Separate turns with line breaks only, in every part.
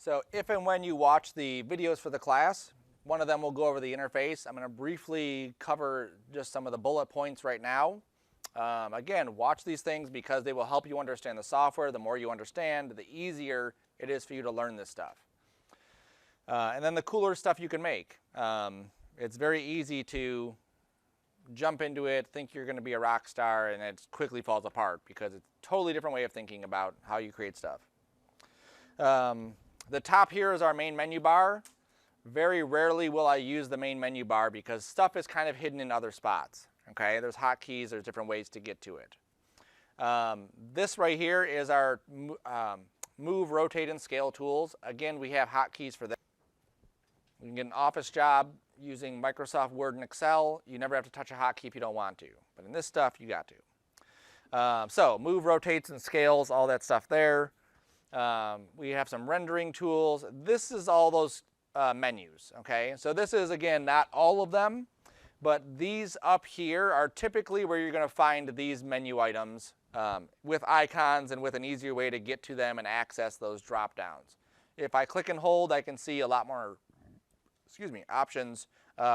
So if and when you watch the videos for the class, one of them will go over the interface. I'm going to briefly cover just some of the bullet points right now. Again, watch these things because they will help you understand the software. The more you understand, the easier it is for you to learn this stuff. And then the cooler stuff you can make. It's very easy to jump into it, think you're going to be a rock star, and it quickly falls apart because it's a totally different way of thinking about how you create stuff. The top here is our main menu bar. Very rarely will I use the main menu bar because stuff is kind of hidden in other spots. Okay, there's hotkeys, there's different ways to get to it. This right here is our move, rotate, and scale tools. Again, we have hotkeys for that. You can get an office job using Microsoft Word and Excel. You never have to touch a hotkey if you don't want to. But in this stuff, you got to. So move, rotates, and scales, all that stuff there. We have some rendering tools. This is all those menus, okay? So this is, again, not all of them, but these up here are typically where you're going to find these menu items with icons and with an easier way to get to them and access those drop downs. If I click and hold, I can see a lot more options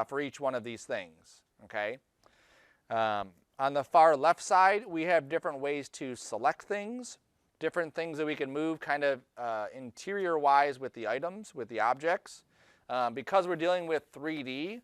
for each one of these things, okay? On the far left side, we have different ways to select things, different things that we can move kind of interior-wise with the items, with the objects. Because we're dealing with 3D,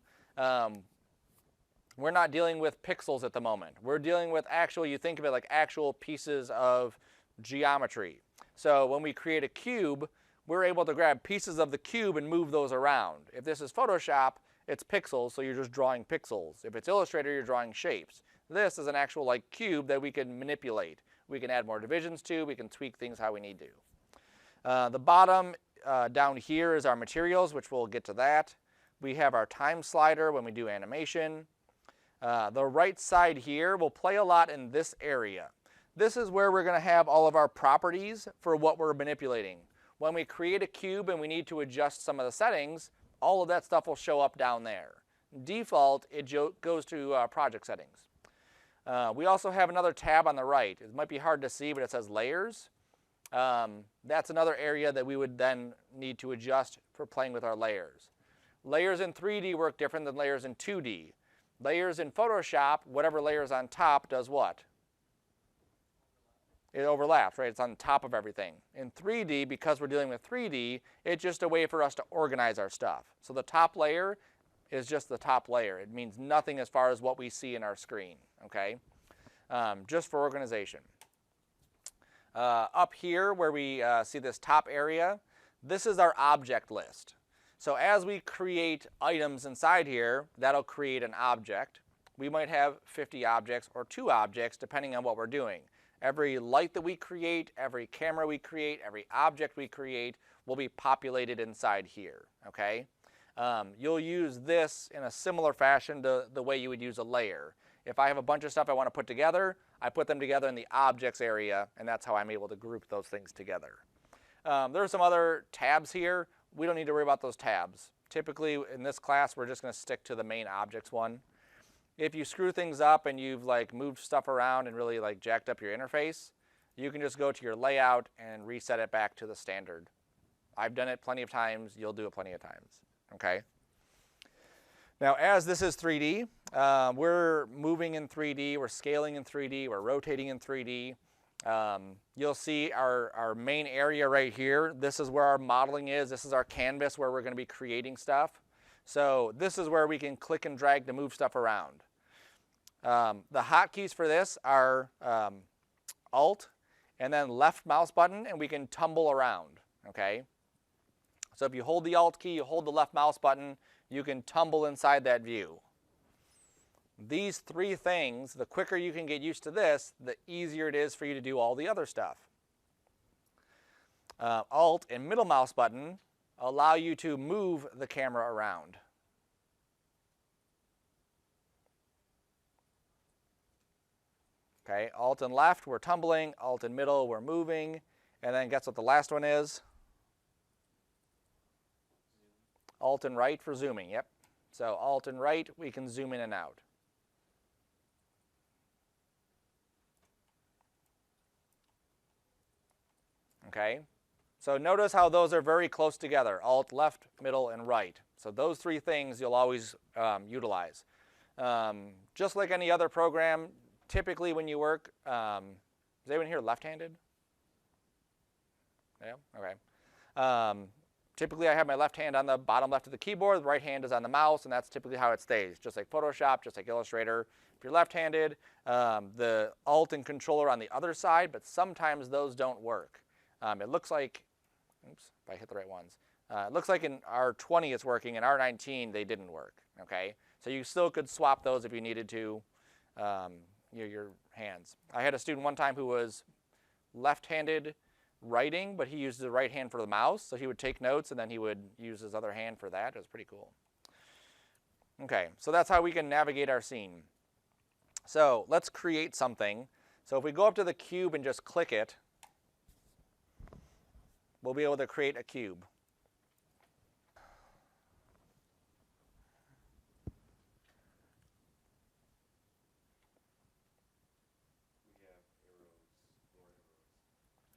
we're not dealing with pixels at the moment. We're dealing with actual, you think of it like actual pieces of geometry. So when we create a cube, we're able to grab pieces of the cube and move those around. If this is Photoshop, it's pixels, so you're just drawing pixels. If it's Illustrator, you're drawing shapes. This is an actual like cube that we can manipulate. We can add more divisions to, we can tweak things how we need to. The bottom down here is our materials, which we'll get to that. We have our time slider when we do animation. The right side here will play a lot in this area. This is where we're going to have all of our properties for what we're manipulating. When we create a cube and we need to adjust some of the settings, all of that stuff will show up down there. Default, it goes to project settings. We also have another tab on the right. It might be hard to see, but it says layers. That's another area that we would then need to adjust for playing with our layers. Layers in 3D work different than layers in 2D. Layers in Photoshop, whatever layer is on top does what? It overlaps, right? It's on top of everything. In 3D, because we're dealing with 3D, it's just a way for us to organize our stuff. So the top layer is just the top layer. It means nothing as far as what we see in our screen, okay? Just for organization. Up here where we see this top area, this is our object list. So as we create items inside here, that'll create an object. We might have 50 objects or 2 objects depending on what we're doing. Every light that we create, every camera we create, every object we create will be populated inside here, okay? You'll use this in a similar fashion to the way you would use a layer. If I have a bunch of stuff I want to put together, I put them together in the objects area, and that's how I'm able to group those things together. There are some other tabs here. We don't need to worry about those tabs. Typically, in this class, we're just going to stick to the main objects one. If you screw things up and you've like moved stuff around and really like jacked up your interface, you can just go to your layout and reset it back to the standard. I've done it plenty of times. You'll do it plenty of times, okay? Now, as this is 3D, we're moving in 3D, we're scaling in 3D, we're rotating in 3D. You'll see our main area right here. This is where our modeling is. This is our canvas where we're going to be creating stuff. So this is where we can click and drag to move stuff around. The hotkeys for this are Alt and then left mouse button, and we can tumble around, okay? So if you hold the Alt key, you hold the left mouse button, you can tumble inside that view. These 3 things, the quicker you can get used to this, the easier it is for you to do all the other stuff. Alt and middle mouse button allow you to move the camera around. Okay, Alt and left, we're tumbling. Alt and middle, we're moving. And then guess what the last one is? Alt and right for zooming, yep. So Alt and right, we can zoom in and out. Okay, So notice how those are very close together, alt, left, middle, and right. So those three things you'll always utilize. Just like any other program, typically when you work, is anyone here left-handed? Yeah, okay. Typically I have my left hand on the bottom left of the keyboard, the right hand is on the mouse, and that's typically how it stays, just like Photoshop, just like Illustrator. If you're left-handed, the alt and controller on the other side, but sometimes those don't work. It looks like, oops, if I hit the right ones. It looks like in R20 it's working, in R19 they didn't work, okay? So you still could swap those if you needed to, your hands. I had a student one time who was left-handed writing, but he used the right hand for the mouse, so he would take notes and then he would use his other hand for that. It was pretty cool. Okay, so that's how we can navigate our scene. So let's create something. So if we go up to the cube and just click it, we'll be able to create a cube.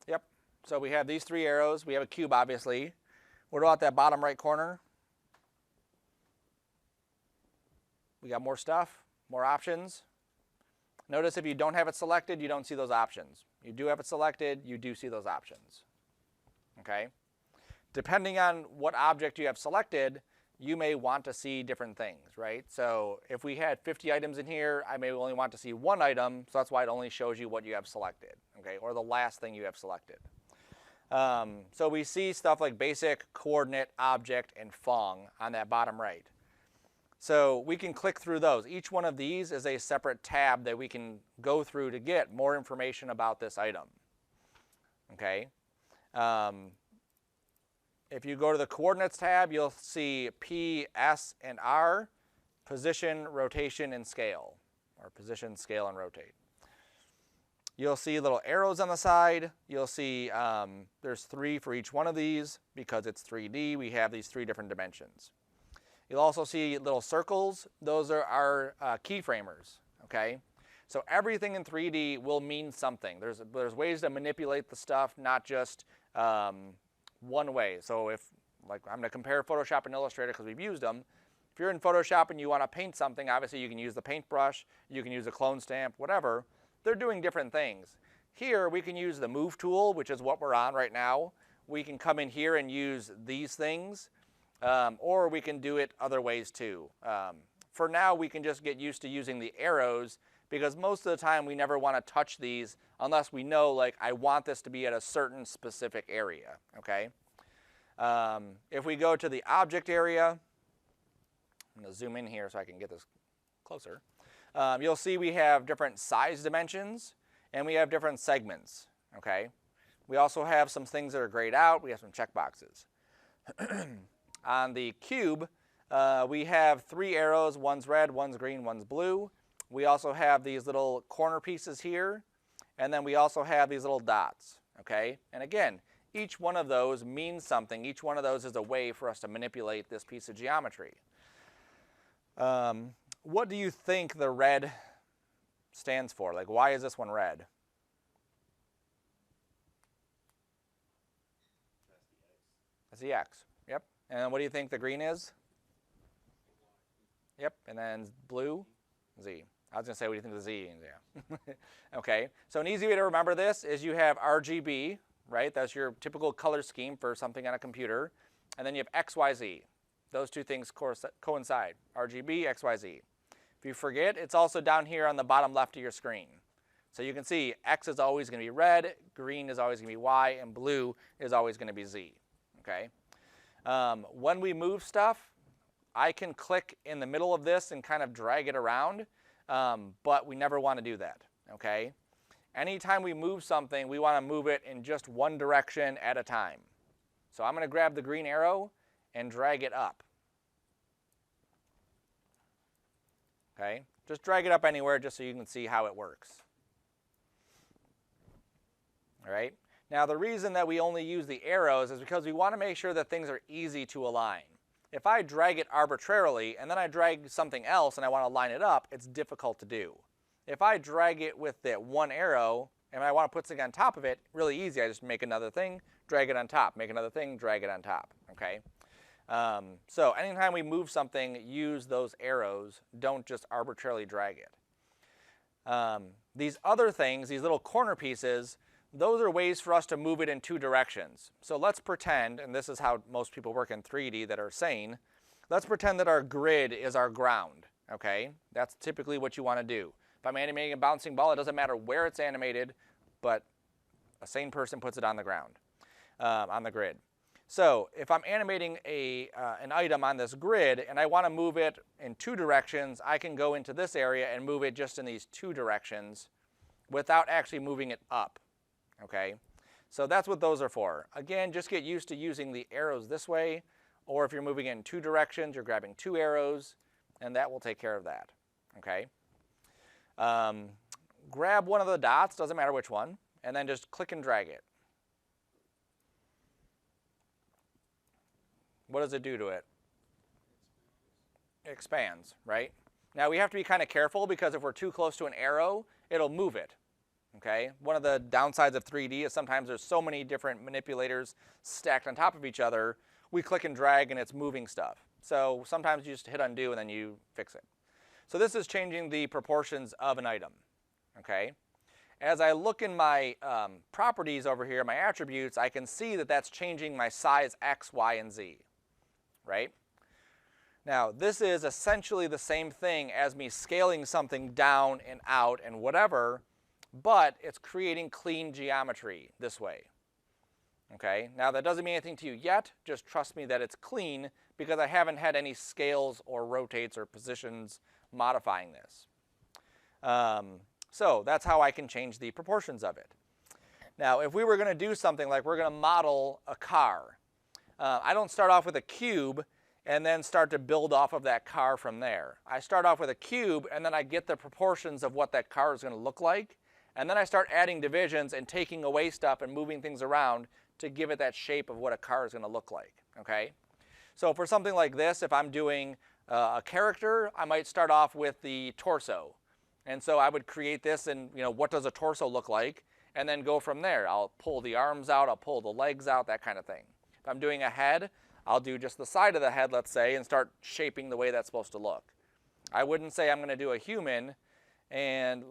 Yep, so we have these three arrows. We have a cube, obviously. What about that bottom right corner? We got more stuff, more options. Notice if you don't have it selected, you don't see those options. You do have it selected, you do see those options. Okay? Depending on what object you have selected, you may want to see different things, right? So if we had 50 items in here, I may only want to see one item, so that's why it only shows you what you have selected, okay? Or the last thing you have selected. So we see stuff like basic, coordinate, object, and Fong on that bottom right. So we can click through those. Each one of these is a separate tab that we can go through to get more information about this item, okay? If you go to the coordinates tab, you'll see P, S, and R, position, rotation, and scale, or position, scale, and rotate. You'll see little arrows on the side. You'll see there's 3 for each one of these. Because it's 3D, we have these 3 different dimensions. You'll also see little circles. Those are our keyframers, okay? So everything in 3D will mean something. There's ways to manipulate the stuff, not just one way. So if, like, I'm going to compare Photoshop and Illustrator because we've used them. If you're in Photoshop and you want to paint something, obviously you can use the paintbrush, you can use a clone stamp, whatever. They're doing different things. Here we can use the move tool, which is what we're on right now. We can come in here and use these things, or we can do it other ways too. For now, we can just get used to using the arrows because most of the time we never want to touch these unless we know, like, I want this to be at a certain specific area, okay? If we go to the object area, I'm going to zoom in here so I can get this closer. You'll see we have different size dimensions and we have different segments, okay? We also have some things that are grayed out. We have some checkboxes. On the cube, we have 3 arrows. One's red, one's green, one's blue. We also have these little corner pieces here, and then we also have these little dots, okay? And again, each one of those means something. Each one of those is a way for us to manipulate this piece of geometry. What do you think the red stands for? Like, why is this one red? That's the X, yep. And then what do you think the green is? Yep, and then blue, Z. I was going to say, what do you think the Z is? Yeah. Okay, so an easy way to remember this is you have RGB, right? That's your typical color scheme for something on a computer. And then you have XYZ. Those two things coincide, RGB, XYZ. If you forget, it's also down here on the bottom left of your screen. So you can see X is always going to be red, green is always going to be Y, and blue is always going to be Z, okay? When we move stuff, I can click in the middle of this and kind of drag it around, but we never want to do that, okay? Anytime we move something, we want to move it in just one direction at a time. So I'm going to grab the green arrow and drag it up. Okay, just drag it up anywhere just so you can see how it works. All right, now the reason that we only use the arrows is because we want to make sure that things are easy to align. If I drag it arbitrarily and then I drag something else and I want to line it up, it's difficult to do. If I drag it with that one arrow and I want to put something on top of it, really easy. I just make another thing, drag it on top. Make another thing, drag it on top, okay? So anytime we move something, use those arrows. Don't just arbitrarily drag it. These other things, these little corner pieces, those are ways for us to move it in two directions. So let's pretend, and this is how most people work in 3D that are sane, let's pretend that our grid is our ground, okay? That's typically what you want to do. If I'm animating a bouncing ball, it doesn't matter where it's animated, but a sane person puts it on the ground, on the grid. So if I'm animating an item on this grid and I want to move it in two directions, I can go into this area and move it just in these two directions without actually moving it up, okay? So that's what those are for. Again, just get used to using the arrows this way, or if you're moving it in two directions, you're grabbing two arrows, and that will take care of that, okay? Grab one of the dots, doesn't matter which one, and then just click and drag it. What does it do to it? It expands, right? Now we have to be kind of careful because if we're too close to an arrow, it'll move it, okay? One of the downsides of 3D is sometimes there's so many different manipulators stacked on top of each other, we click and drag and it's moving stuff. So sometimes you just hit undo and then you fix it. So this is changing the proportions of an item, okay? As I look in my properties over here, my attributes, I can see that that's changing my size X, Y, and Z, right? Now, this is essentially the same thing as me scaling something down and out and whatever, but it's creating clean geometry this way, okay? Now, that doesn't mean anything to you yet. Just trust me that it's clean because I haven't had any scales or rotates or positions modifying this. So that's how I can change the proportions of it. Now, if we were going to do something like we're going to model a car, I don't start off with a cube and then start to build off of that car from there. I start off with a cube and then I get the proportions of what that car is going to look like, and then I start adding divisions and taking away stuff and moving things around to give it that shape of what a car is going to look like, okay? So for something like this, if I'm doing a character, I might start off with the torso. And so I would create this and, what does a torso look like? And then go from there. I'll pull the arms out, I'll pull the legs out, that kind of thing. If I'm doing a head, I'll do just the side of the head, let's say, and start shaping the way that's supposed to look. I wouldn't say I'm going to do a human and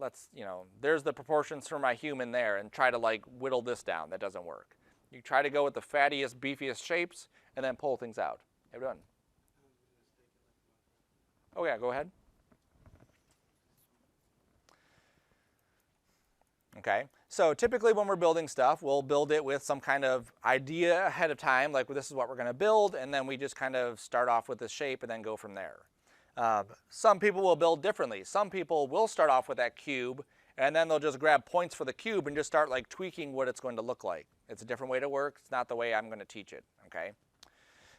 there's the proportions for my human there and try to whittle this down. That doesn't work. You try to go with the fattiest, beefiest shapes and then pull things out. Have done. Oh yeah, go ahead. Okay, so typically when we're building stuff, we'll build it with some kind of idea ahead of time, like this is what we're going to build, and then we just kind of start off with this shape and then go from there. Some people will build differently. Some people will start off with that cube, and then they'll just grab points for the cube and just start tweaking what it's going to look like. It's a different way to work. It's not the way I'm going to teach it, okay?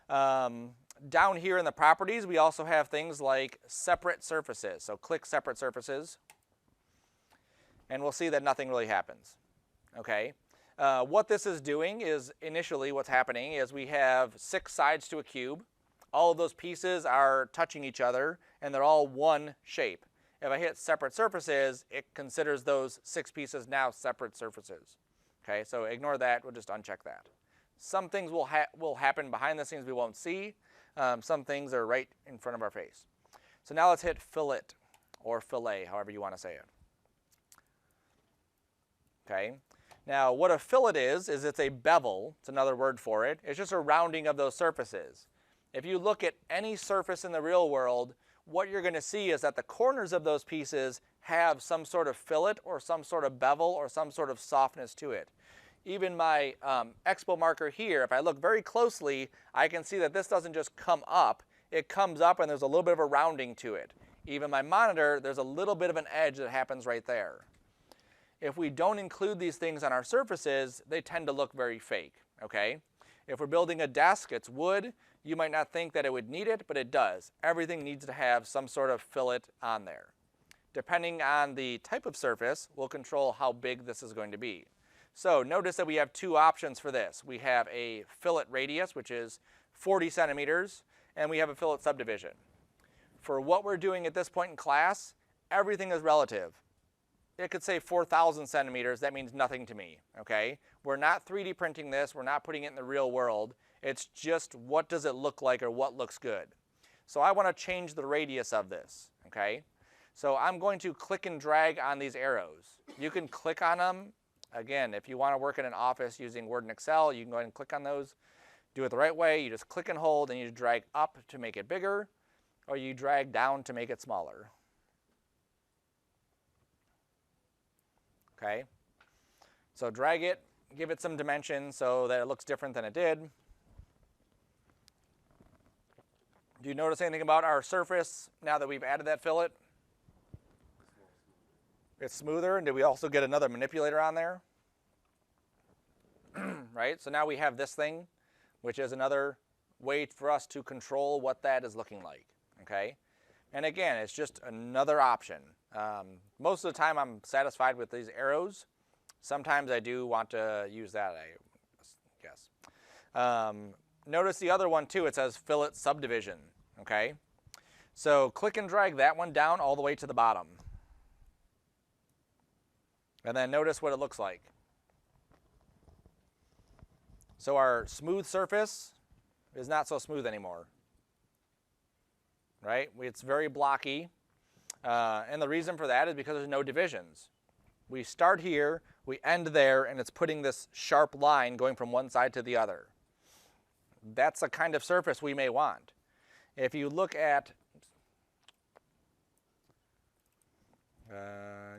Down here in the properties, we also have things like separate surfaces. So click separate surfaces, and we'll see that nothing really happens, okay? What this is doing is initially what's happening is we have 6 sides to a cube. All of those pieces are touching each other, and they're all one shape. If I hit separate surfaces, it considers those 6 pieces now separate surfaces, okay? So ignore that. We'll just uncheck that. Some things will happen behind the scenes we won't see. Some things are right in front of our face. So now let's hit fillet or fillet, however you want to say it. Okay. Now what a fillet is it's a bevel. It's another word for it. It's just a rounding of those surfaces. If you look at any surface in the real world, what you're going to see is that the corners of those pieces have some sort of fillet or some sort of bevel or some sort of softness to it. Even my expo marker here, if I look very closely, I can see that this doesn't just come up. It comes up and there's a little bit of a rounding to it. Even my monitor, there's a little bit of an edge that happens right there. If we don't include these things on our surfaces, they tend to look very fake, okay? If we're building a desk, it's wood. You might not think that it would need it, but it does. Everything needs to have some sort of fillet on there. Depending on the type of surface, we'll control how big this is going to be. So notice that we have 2 options for this. We have a fillet radius, which is 40 centimeters, and we have a fillet subdivision. For what we're doing at this point in class, everything is relative. it could say 4,000 centimeters. That means nothing to me, okay? We're not 3D printing this. We're not putting it in the real world. It's just what does it look like or what looks good. So I want to change the radius of this, okay? So I'm going to click and drag on these arrows. You can click on them. Again, if you want to work in an office using Word and Excel, you can go ahead and click on those. Do it the right way. You just click and hold, and you drag up to make it bigger, or you drag down to make it smaller. Okay? So drag it, give it some dimension so that it looks different than it did. Do you notice anything about our surface now that we've added that fillet? It's smoother, and did we also get another manipulator on there? Right, so now we have this thing, which is another way for us to control what that is looking like, okay? And again, it's just another option. Most of the time I'm satisfied with these arrows. Sometimes I do want to use that, I guess. Notice the other one too, it says fillet subdivision, okay? So click and drag that one down all the way to the bottom. And then notice what it looks like. So our smooth surface is not so smooth anymore, right? It's very blocky. And the reason for that is because there's no divisions. We start here, we end there, and it's putting this sharp line going from one side to the other. That's the kind of surface we may want. If you look at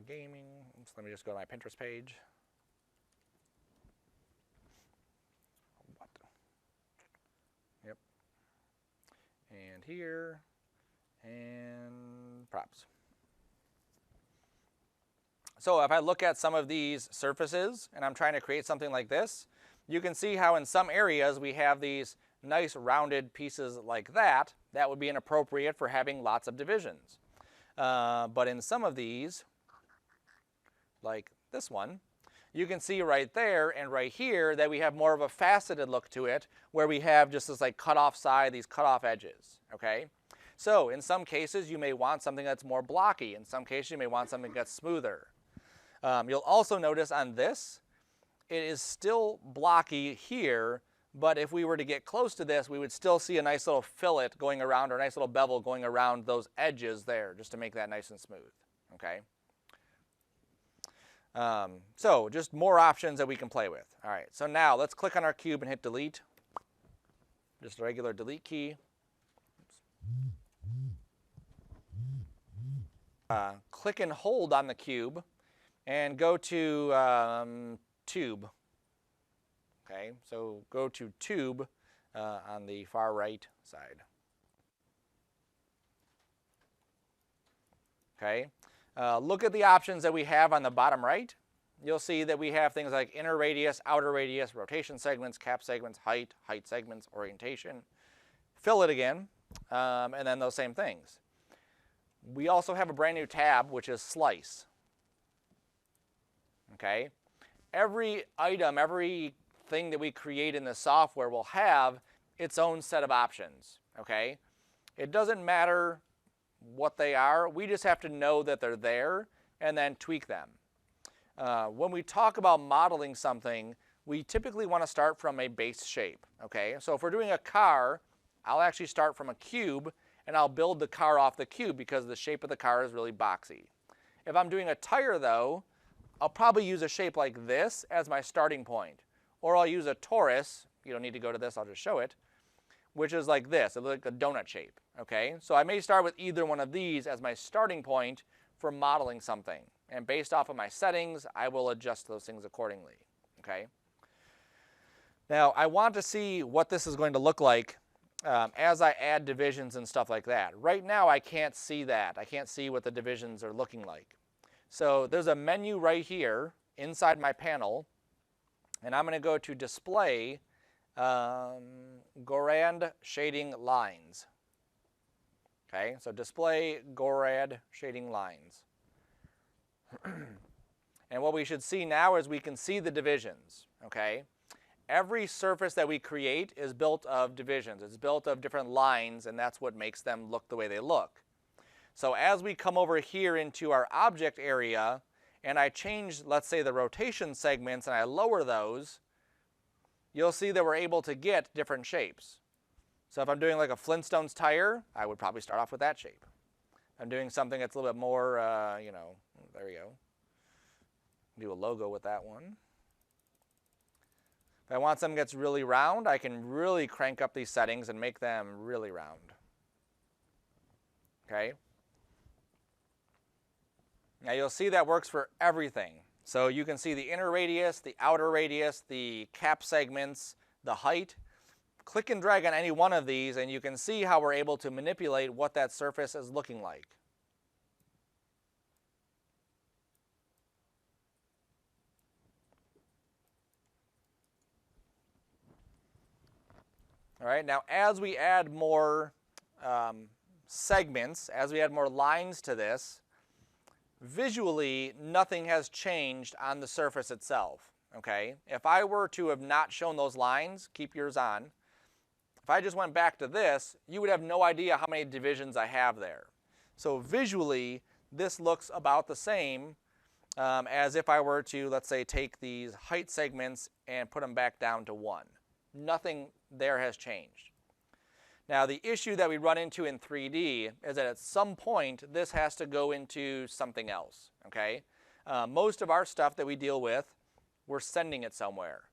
gaming, so let me just go to my Pinterest page. Yep. And here, and props. So if I look at some of these surfaces and I'm trying to create something like this, you can see how in some areas we have these nice rounded pieces like that. That would be inappropriate for having lots of divisions. But in some of these, like this one, you can see right there and right here that we have more of a faceted look to it, where we have just this like cut off side, these cut off edges, okay? So in some cases you may want something that's more blocky. In some cases you may want something that's smoother. You'll also notice on this, it is still blocky here, but if we were to get close to this, we would still see a nice little fillet going around, or a nice little bevel going around those edges there, just to make that nice and smooth, okay? So just more options that we can play with. All right, so now let's click on our cube and hit delete. Just a regular delete key. Click and hold on the cube and go to tube. Okay, so go to tube on the far right side. Okay, look at the options that we have on the bottom right. You'll see that we have things like inner radius, outer radius, rotation segments, cap segments, height segments, orientation, fillet again, and then those same things. We also have a brand new tab, which is slice. Okay, every item, every thing that we create in the software will have its own set of options, okay? It doesn't matter what they are, we just have to know that they're there and then tweak them. When we talk about modeling something, we typically want to start from a base shape, okay? So if we're doing a car, I'll actually start from a cube and I'll build the car off the cube because the shape of the car is really boxy. If I'm doing a tire though, I'll probably use a shape like this as my starting point. Or I'll use a torus, you don't need to go to this, I'll just show it, which is like this, it's like a donut shape, okay? So I may start with either one of these as my starting point for modeling something. And based off of my settings, I will adjust those things accordingly, okay? Now, I want to see what this is going to look like as I add divisions and stuff like that. Right now, I can't see that. I can't see what the divisions are looking like. So there's a menu right here inside my panel, and I'm going to go to Display Gorad Shading Lines. Okay, so Display Gorad Shading Lines. And what we should see now is we can see the divisions, okay? Every surface that we create is built of divisions. It's built of different lines, and that's what makes them look the way they look. So as we come over here into our object area, and I change, let's say, the rotation segments and I lower those, you'll see that we're able to get different shapes. So if I'm doing like a Flintstones tire, I would probably start off with that shape. If I'm doing something that's a little bit more, there we go. Do a logo with that one. If I want something that's really round, I can really crank up these settings and make them really round. Okay? Now you'll see that works for everything. So you can see the inner radius, the outer radius, the cap segments, the height. Click and drag on any one of these and you can see how we're able to manipulate what that surface is looking like. All right, now as we add more segments, as we add more lines to this, visually nothing has changed on the surface itself. Okay, if I were to have not shown those lines, keep yours on. If I just went back to this, you would have no idea how many divisions I have there. So visually, this looks about the same as if I were to, let's say, take these height segments and put them back down to 1. Nothing there has changed. Now the issue that we run into in 3D is that at some point this has to go into something else. Okay, most of our stuff that we deal with, we're sending it somewhere.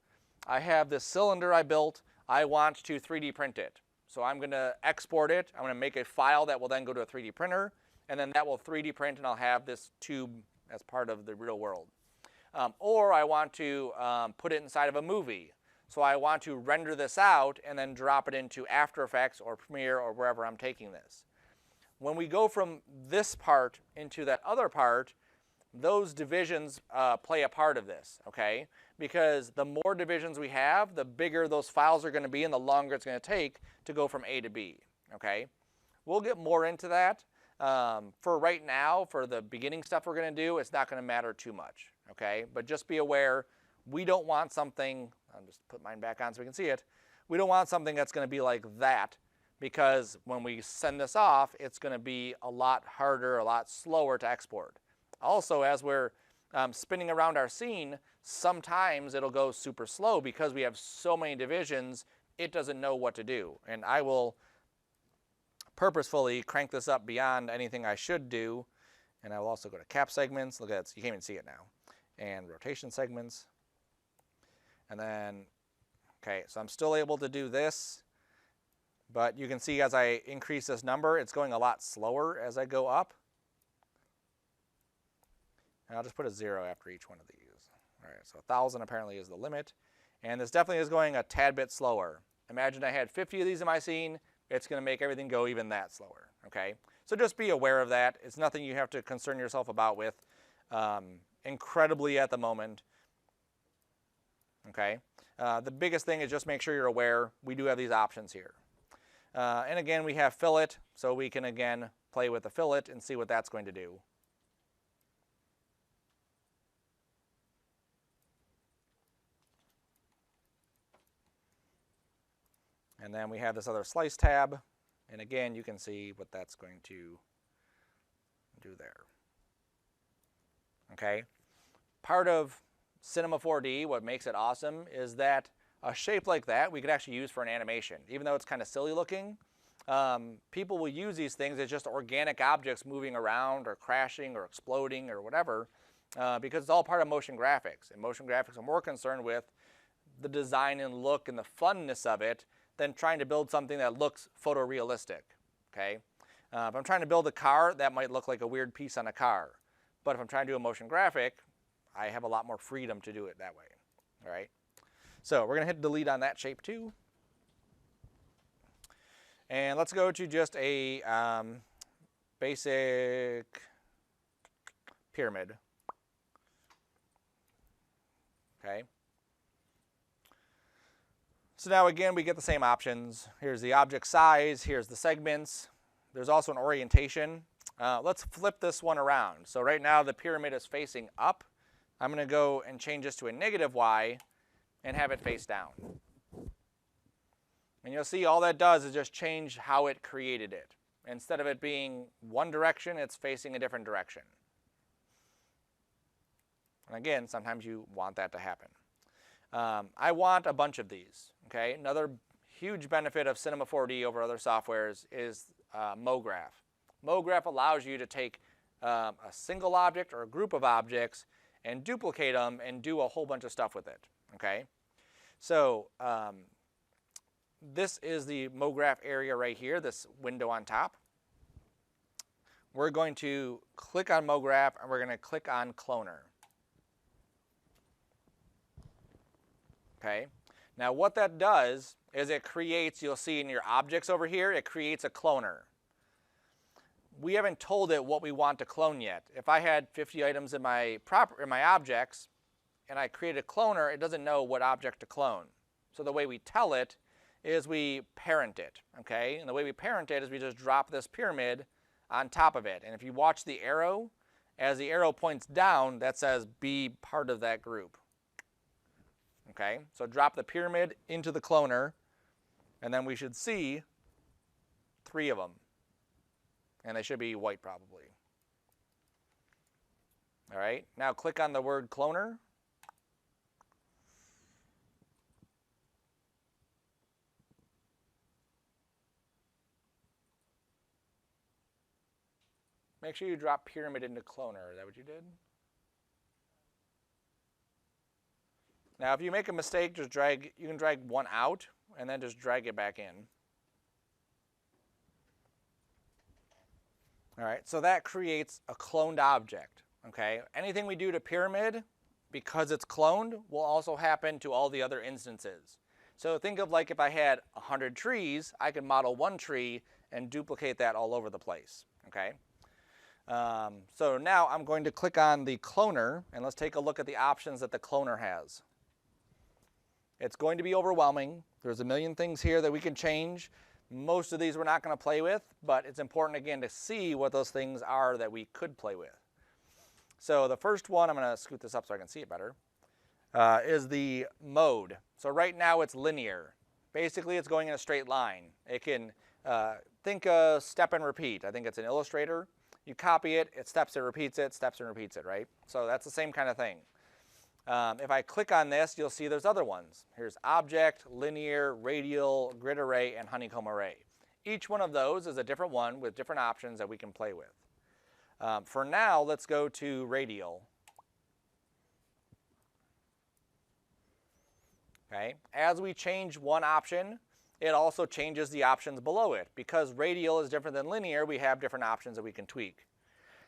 I have this cylinder I built. I want to 3D print it. So I'm going to export it. I'm going to make a file that will then go to a 3D printer, and then that will 3D print, and I'll have this tube as part of the real world. Or I want to put it inside of a movie. So I want to render this out and then drop it into After Effects or Premiere or wherever I'm taking this. When we go from this part into that other part, those divisions play a part of this, okay? Because the more divisions we have, the bigger those files are going to be and the longer it's going to take to go from A to B, okay? We'll get more into that. For right now, for the beginning stuff we're going to do, it's not going to matter too much, okay? But just be aware, we don't want something, I'll just put mine back on so we can see it. We don't want something that's going to be like that, because when we send this off, it's going to be a lot harder, a lot slower to export. Also, as we're spinning around our scene, sometimes it'll go super slow because we have so many divisions, it doesn't know what to do. And I will purposefully crank this up beyond anything I should do. And I will also go to cap segments. Look at that, you can't even see it now. And rotation segments. And then, okay, so I'm still able to do this, but you can see as I increase this number, it's going a lot slower as I go up. And I'll just put a 0 after each one of these. All right, so 1,000 apparently is the limit. And this definitely is going a tad bit slower. Imagine I had 50 of these in my scene, it's going to make everything go even that slower, okay? So just be aware of that. It's nothing you have to concern yourself about with incredibly at the moment. Okay, the biggest thing is just make sure you're aware we do have these options here. And again, we have fillet, so we can again play with the fillet and see what that's going to do. And then we have this other slice tab, and again you can see what that's going to do there. Okay, part of Cinema 4D, what makes it awesome is that a shape like that we could actually use for an animation. Even though it's kind of silly looking, people will use these things as just organic objects moving around or crashing or exploding or whatever, because it's all part of motion graphics. And motion graphics are more concerned with the design and look and the funness of it than trying to build something that looks photorealistic. Okay? If I'm trying to build a car, that might look like a weird piece on a car. But if I'm trying to do a motion graphic, I have a lot more freedom to do it that way. All right? So we're going to hit delete on that shape too. And let's go to just a basic pyramid. Okay. So now again, we get the same options. Here's the object size, here's the segments. There's also an orientation. Let's flip this one around. So right now the pyramid is facing up. I'm going to go and change this to a negative Y and have it face down. And you'll see all that does is just change how it created it. Instead of it being one direction, it's facing a different direction. And again, sometimes you want that to happen. I want a bunch of these. Okay, another huge benefit of Cinema 4D over other softwares is MoGraph. MoGraph allows you to take a single object or a group of objects and duplicate them and do a whole bunch of stuff with it. Okay, so this is the MoGraph area right here, this window on top. We're going to click on MoGraph and we're going to click on Cloner. Okay, now what that does is it creates, you'll see in your objects over here, it creates a cloner. We haven't told it what we want to clone yet. If I had 50 items in my objects and I create a cloner, it doesn't know what object to clone. So the way we tell it is we parent it, okay? And the way we parent it is we just drop this pyramid on top of it. And if you watch the arrow, as the arrow points down, that says be part of that group. Okay, so drop the pyramid into the cloner, and then we should see 3 of them. And they should be white probably. All right, now click on the word cloner. Make sure you drop pyramid into cloner. Is that what you did? Now, if you make a mistake, just you can drag one out and then just drag it back in. All right, so that creates a cloned object, okay? Anything we do to pyramid, because it's cloned, will also happen to all the other instances. So think of like if I had 100 trees, I could model one tree and duplicate that all over the place, okay? So now I'm going to click on the cloner, and let's take a look at the options that the cloner has. It's going to be overwhelming. There's a million things here that we can change. Most of these we're not going to play with, but it's important again to see what those things are that we could play with. So the first one, I'm going to scoot this up so I can see it better, is the mode. So right now it's linear. Basically it's going in a straight line. It can think of step and repeat. I think it's an Illustrator. You copy it, it steps and repeats it, steps and repeats it, right? So that's the same kind of thing. If I click on this, you'll see there's other ones. Here's object, linear, radial, grid array, and honeycomb array. Each one of those is a different one with different options that we can play with. For now, let's go to radial. Okay. As we change one option, it also changes the options below it. Because radial is different than linear, we have different options that we can tweak.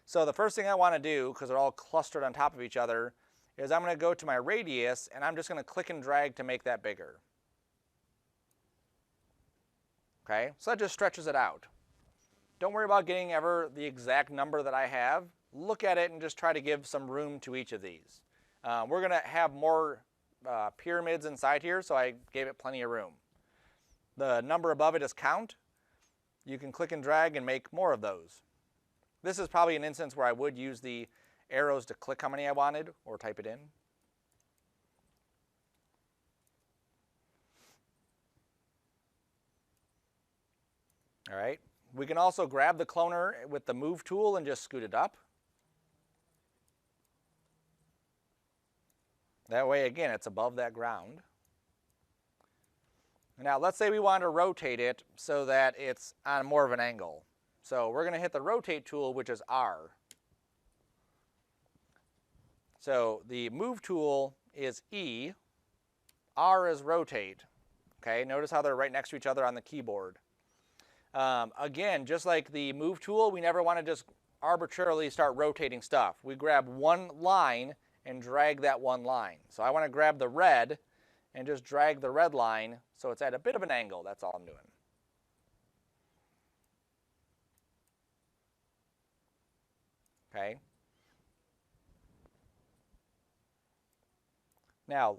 So the first thing I want to do, because they're all clustered on top of each other, is I'm going to go to my radius, and I'm just going to click and drag to make that bigger. Okay, so that just stretches it out. Don't worry about getting ever the exact number that I have. Look at it and just try to give some room to each of these. We're going to have more pyramids inside here, so I gave it plenty of room. The number above it is count. You can click and drag and make more of those. This is probably an instance where I would use the arrows to click how many I wanted or type it in. All right, we can also grab the cloner with the move tool and just scoot it up. That way, again, it's above that ground. Now, let's say we want to rotate it so that it's on more of an angle. So we're going to hit the rotate tool, which is R. So the move tool is E, R is rotate. Okay, notice how they're right next to each other on the keyboard. Again, just like the move tool, we never want to just arbitrarily start rotating stuff. We grab one line and drag that one line. So I want to grab the red and just drag the red line so it's at a bit of an angle. That's all I'm doing. Okay. Now,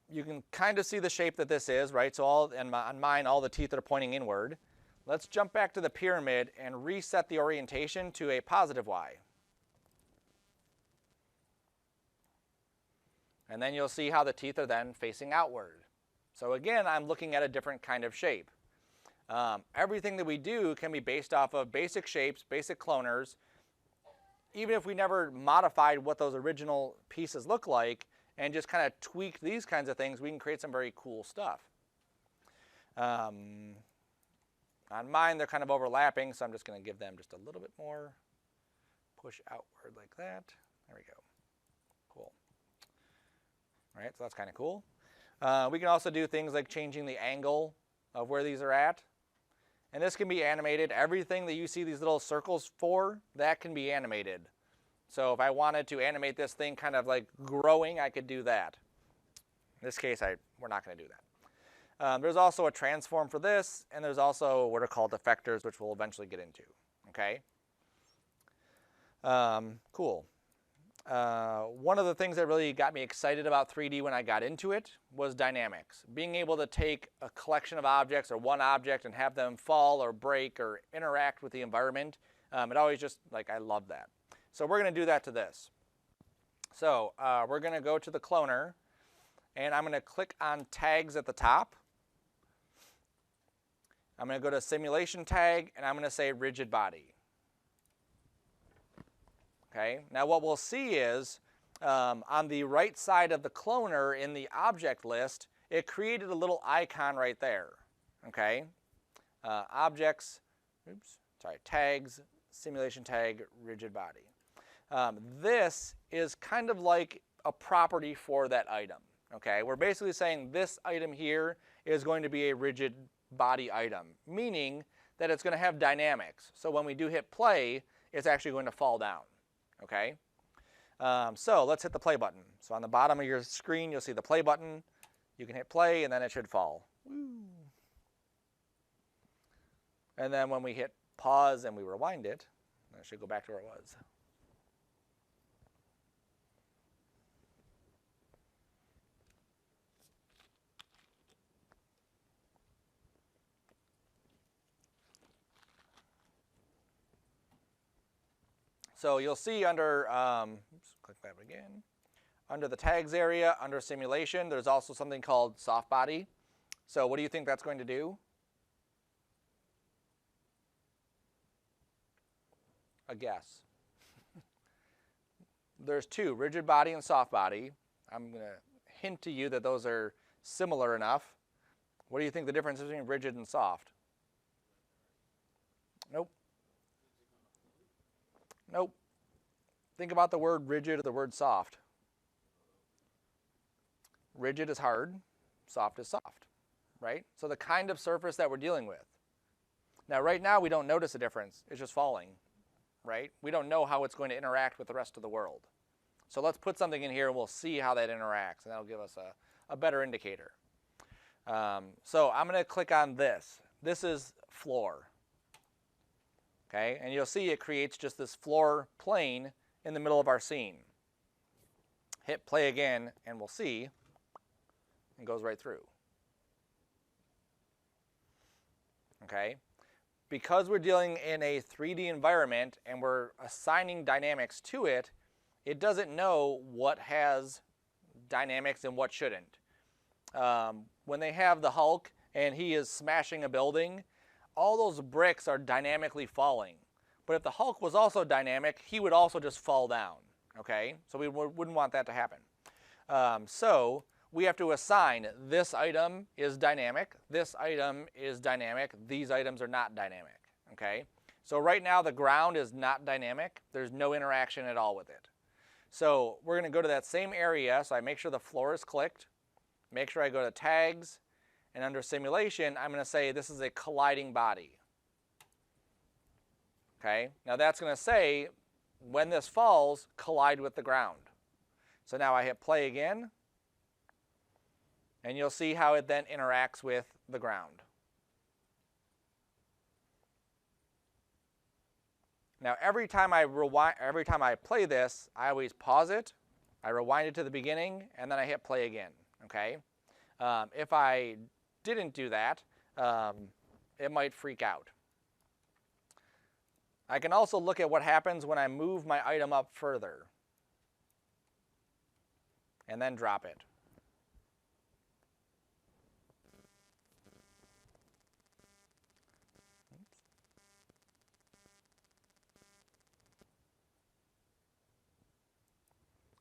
you can kind of see the shape that this is, right? So on mine, all the teeth are pointing inward. Let's jump back to the pyramid and reset the orientation to a positive Y. And then you'll see how the teeth are then facing outward. So again, I'm looking at a different kind of shape. Everything that we do can be based off of basic shapes, basic cloners, even if we never modified what those original pieces look like and just kind of tweaked these kinds of things, we can create some very cool stuff. On mine, they're kind of overlapping, so I'm just going to give them just a little bit more push outward like that. There we go. Cool. All right, so that's kind of cool. We can also do things like changing the angle of where these are at. And this can be animated. Everything that you see these little circles for, that can be animated. So if I wanted to animate this thing kind of like growing, I could do that. In this case, we're not going to do that. There's also a transform for this, and there's also what are called effectors, which we'll eventually get into. Okay. Cool. One of the things that really got me excited about 3D when I got into it was dynamics. Being able to take a collection of objects or one object and have them fall or break or interact with the environment. It always just, like, I love that. So we're going to do that to this. So we're going to go to the cloner, and I'm going to click on tags at the top. I'm going to go to simulation tag, and I'm going to say rigid body. Okay, now what we'll see is on the right side of the cloner in the object list, it created a little icon right there. Okay, tags, simulation tag, rigid body. This is kind of like a property for that item. Okay, we're basically saying this item here is going to be a rigid body item, meaning that it's going to have dynamics. So when we do hit play, it's actually going to fall down. Okay, so let's hit the play button. So on the bottom of your screen, you'll see the play button. You can hit play, and then it should fall. Woo. And then when we hit pause and we rewind it, it should go back to where it was. So you'll see under, click that again, under the tags area, under simulation, there's also something called soft body. So what do you think that's going to do? A guess. There's two, rigid body and soft body. I'm going to hint to you that those are similar enough. What do you think the difference is between rigid and soft? Nope. Nope. Think about the word rigid or the word soft. Rigid is hard, soft is soft, right? So the kind of surface that we're dealing with. Now, right now, we don't notice a difference. It's just falling, right? We don't know how it's going to interact with the rest of the world. So let's put something in here and we'll see how that interacts, and that'll give us a better indicator. So I'm going to click on this. This is floor. Okay, and you'll see it creates just this floor plane in the middle of our scene. Hit play again, and we'll see it goes right through. Okay, because we're dealing in a 3D environment and we're assigning dynamics to it, it doesn't know what has dynamics and what shouldn't. When they have the Hulk and he is smashing a building, all those bricks are dynamically falling. But if the Hulk was also dynamic, he would also just fall down. Okay, so we wouldn't want that to happen. So we have to assign this item is dynamic, this item is dynamic, these items are not dynamic. Okay, so right now the ground is not dynamic. There's no interaction at all with it. So we're going to go to that same area. So I make sure the floor is clicked. Make sure I go to tags. And under simulation, I'm going to say this is a colliding body. Okay, now that's going to say when this falls, collide with the ground. So now I hit play again, and you'll see how it then interacts with the ground. Now every time I play this, I always pause it, I rewind it to the beginning, and then I hit play again. Okay, if I didn't do that, it might freak out. I can also look at what happens when I move my item up further and then drop it.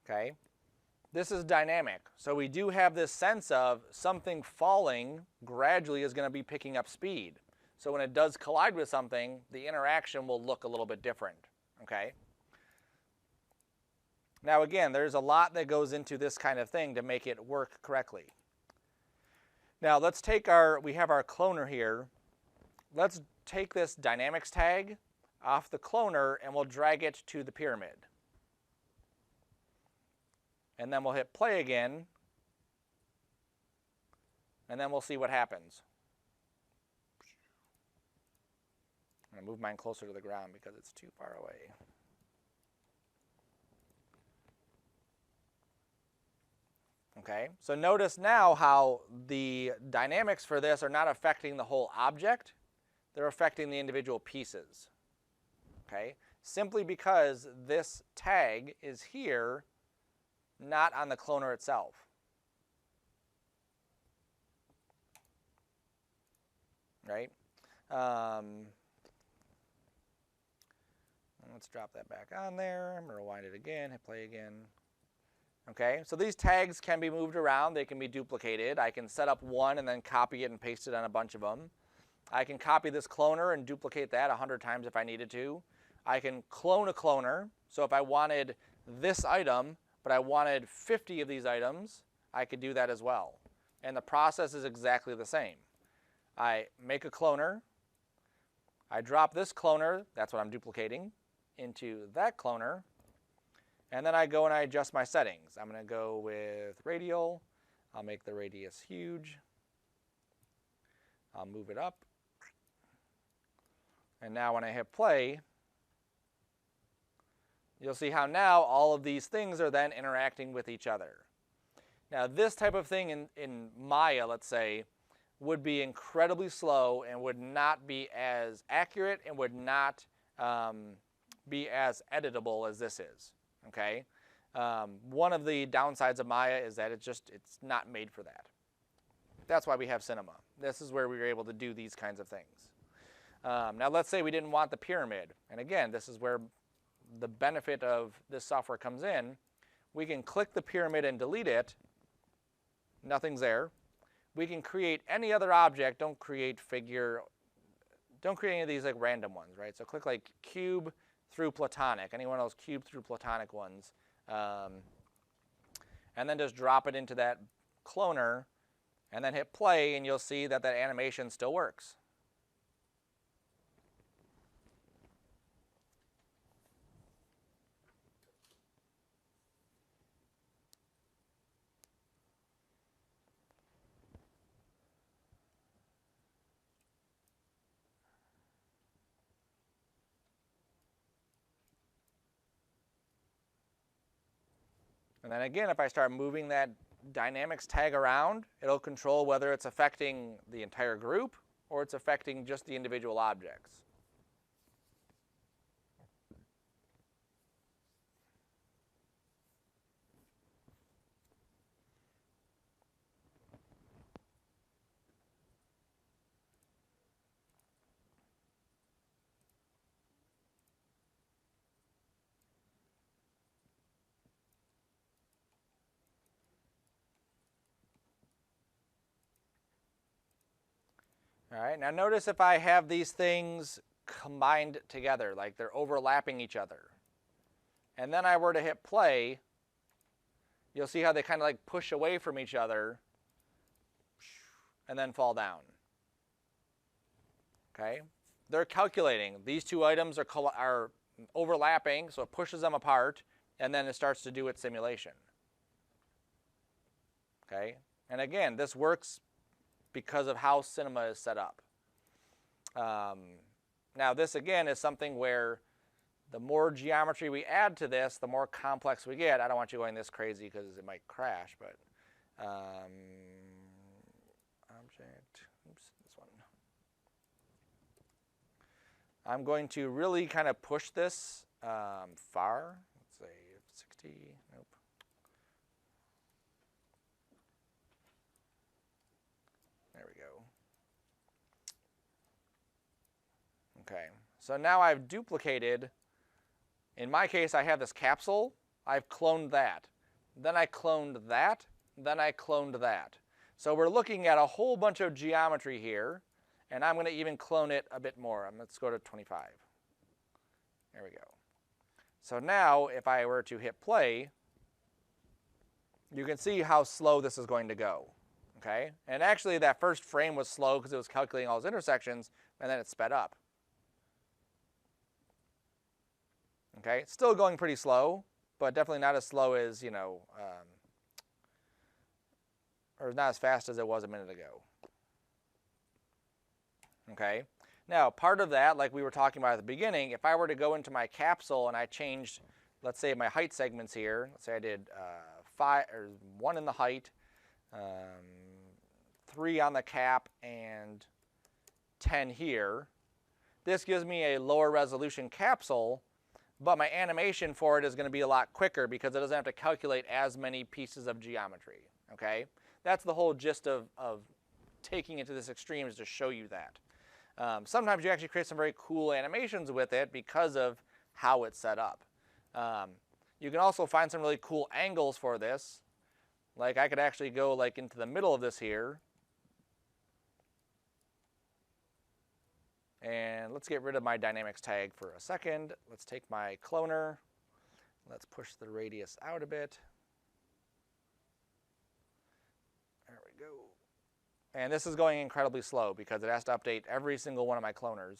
Okay? This is dynamic. So we do have this sense of something falling gradually is going to be picking up speed. So when it does collide with something, the interaction will look a little bit different. Okay? Now again, there's a lot that goes into this kind of thing to make it work correctly. Now let's take we have our cloner here. Let's take this dynamics tag off the cloner and we'll drag it to the pyramid. And then we'll hit play again. And then we'll see what happens. I'm going to move mine closer to the ground because it's too far away. Okay, so notice now how the dynamics for this are not affecting the whole object. They're affecting the individual pieces. Okay, simply because this tag is here, not on the cloner itself. Right? Let's drop that back on there. I'm going to rewind it again, hit play again. Okay, so these tags can be moved around. They can be duplicated. I can set up one and then copy it and paste it on a bunch of them. I can copy this cloner and duplicate that 100 times if I needed to. I can clone a cloner. So if I wanted this item, but I wanted 50 of these items, I could do that as well. And the process is exactly the same. I make a cloner. I drop this cloner, that's what I'm duplicating, into that cloner. And then I go and I adjust my settings. I'm going to go with radial. I'll make the radius huge. I'll move it up. And now when I hit play, you'll see how now all of these things are then interacting with each other. Now this type of thing in Maya, let's say, would be incredibly slow and would not be as accurate and would not be as editable as this is. Okay, one of the downsides of Maya is that it's not made for that. That's why we have Cinema. This is where we were able to do these kinds of things. Now let's say we didn't want the pyramid, and again, this is where the benefit of this software comes in. We can click the pyramid and delete it. Nothing's there. We can create any other object. Don't create figure. Don't create any of these like random ones, right? So click like cube through platonic, any one of those cube through platonic ones, and then just drop it into that cloner and then hit play and you'll see that that animation still works. And then again, if I start moving that dynamics tag around, it'll control whether it's affecting the entire group or it's affecting just the individual objects. All right, now notice if I have these things combined together, like they're overlapping each other, and then I were to hit play, you'll see how they kind of like push away from each other and then fall down. Okay, they're calculating. These two items are overlapping, so it pushes them apart, and then it starts to do its simulation. Okay, and again, this works because of how Cinema is set up. Now this again is something where the more geometry we add to this, the more complex we get. I don't want you going this crazy because it might crash, but object, oops, this one. I'm going to really kind of push this far. Let's say 60, nope. There we go. Okay, so now I've duplicated. In my case, I have this capsule. I've cloned that. then I cloned that, then I cloned that. So we're looking at a whole bunch of geometry here, and I'm going to even clone it a bit more. Let's go to 25. There we go. So now if I were to hit play, you can see how slow this is going to go. Okay? And actually that first frame was slow because it was calculating all those intersections, and then it sped up. Okay? It's still going pretty slow, but definitely not as slow as, you know, or not as fast as it was a minute ago. Okay? Now, part of that, like we were talking about at the beginning, if I were to go into my capsule and I changed, let's say, my height segments here, let's say I did 1 in the height, 3 on the cap, and 10 here, this gives me a lower resolution capsule, but my animation for it is going to be a lot quicker because it doesn't have to calculate as many pieces of geometry. Okay? That's the whole gist of taking it to this extreme, is to show you that. Sometimes you actually create some very cool animations with it because of how it's set up. You can also find some really cool angles for this. Like I could actually go like into the middle of this here. And let's get rid of my dynamics tag for a second. Let's take my cloner. Let's push the radius out a bit. There we go. And this is going incredibly slow because it has to update every single one of my cloners.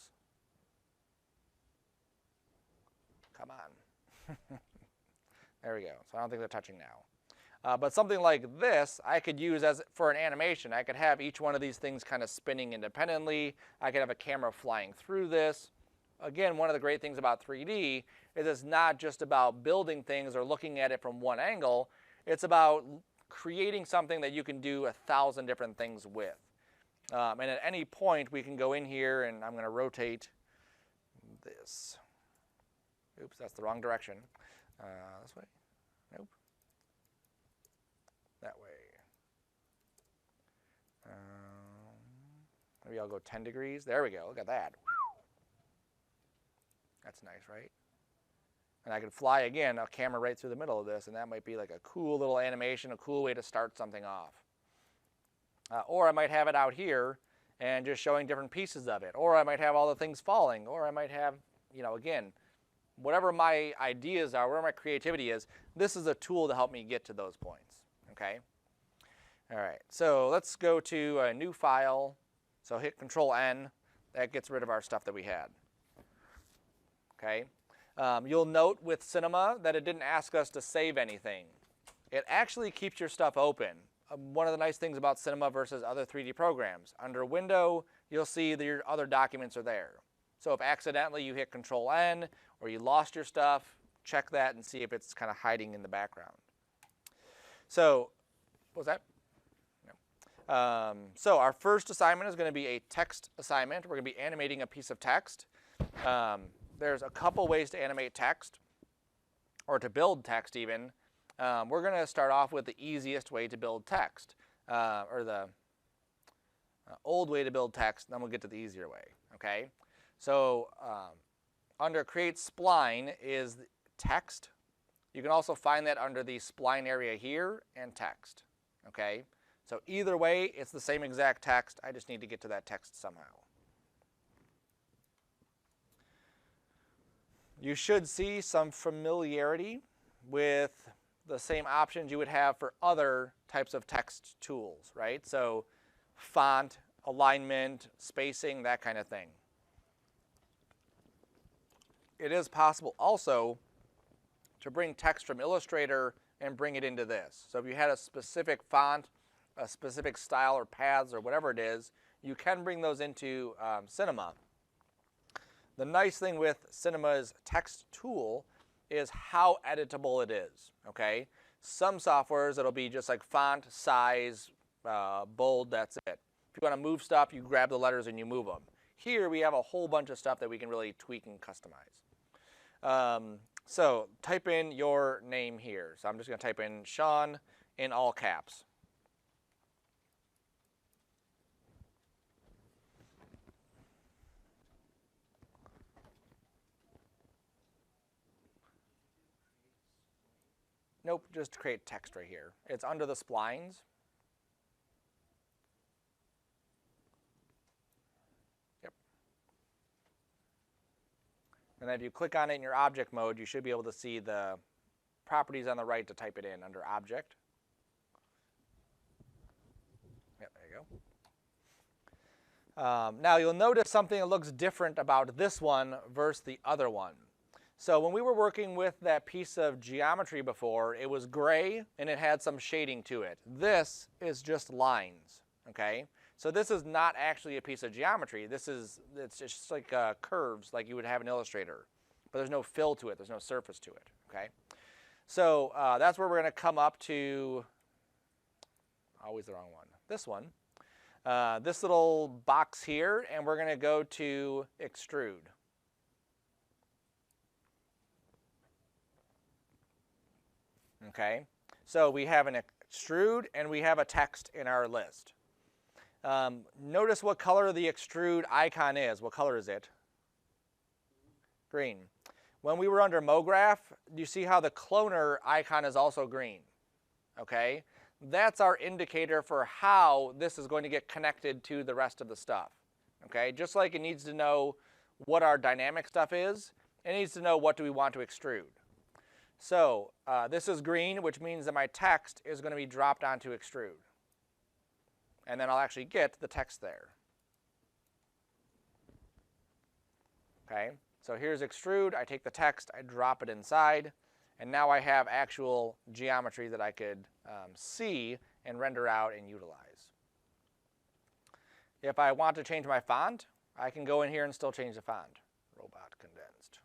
Come on. There we go. So I don't think they're touching now. But something like this, I could use as for an animation. I could have each one of these things kind of spinning independently. I could have a camera flying through this. Again, one of the great things about 3D is it's not just about building things or looking at it from one angle. It's about creating something that you can do 1,000 different things with. And at any point, we can go in here, and I'm going to rotate this. Oops, that's the wrong direction. This way? Nope. That way. Maybe I'll go 10 degrees. There we go. Look at that. That's nice, right? And I could fly, again, a camera right through the middle of this, and that might be like a cool little animation, a cool way to start something off. Or I might have it out here and just showing different pieces of it. Or I might have all the things falling. Or I might have, you know, again, whatever my ideas are, whatever my creativity is, this is a tool to help me get to those points. Okay? All right, so let's go to a new file. So hit Control-N. That gets rid of our stuff that we had. Okay? You'll note with Cinema that it didn't ask us to save anything. It actually keeps your stuff open. One of the nice things about Cinema versus other 3D programs, under Window, you'll see that your other documents are there. So if accidentally you hit Control-N or you lost your stuff, check that and see if it's kind of hiding in the background. So, what was that? No. So our first assignment is going to be a text assignment. We're going to be animating a piece of text. There's a couple ways to animate text, or to build text even. We're going to start off with the easiest way to build text, or the old way to build text, then we'll get to the easier way, okay? So under Create Spline is text. You can also find that under the spline area here and text, okay? So either way, it's the same exact text. I just need to get to that text somehow. You should see some familiarity with the same options you would have for other types of text tools, right? So font, alignment, spacing, that kind of thing. It is possible also to bring text from Illustrator and bring it into this. So if you had a specific font, a specific style or paths or whatever it is, you can bring those into Cinema. The nice thing with Cinema's text tool is how editable it is, okay? Some softwares, it'll be just like font, size, bold, that's it. If you want to move stuff, you grab the letters and you move them. Here we have a whole bunch of stuff that we can really tweak and customize. So type in your name here. So I'm just going to type in Sean in all caps. Nope, just create text right here. It's under the splines. Yep. And then if you click on it in your object mode, you should be able to see the properties on the right to type it in under object. Yep, there you go. Now you'll notice something that looks different about this one versus the other one. So when we were working with that piece of geometry before, it was gray and it had some shading to it. This is just lines, okay? So this is not actually a piece of geometry. It's just like curves like you would have in Illustrator, but there's no fill to it, there's no surface to it, okay? So that's where we're gonna come up to, always the wrong one, this one. This little box here, and we're gonna go to extrude. Okay, so we have an extrude and we have a text in our list. Notice what color the extrude icon is. What color is it? Green. When we were under MoGraph, you see how the cloner icon is also green. Okay, that's our indicator for how this is going to get connected to the rest of the stuff. Okay, just like it needs to know what our dynamic stuff is, it needs to know what do we want to extrude. So this is green, which means that my text is going to be dropped onto extrude. And then I'll actually get the text there. Okay, so here's extrude. I take the text, I drop it inside, and now I have actual geometry that I could see and render out and utilize. If I want to change my font, I can go in here and still change the font. Robot condensed.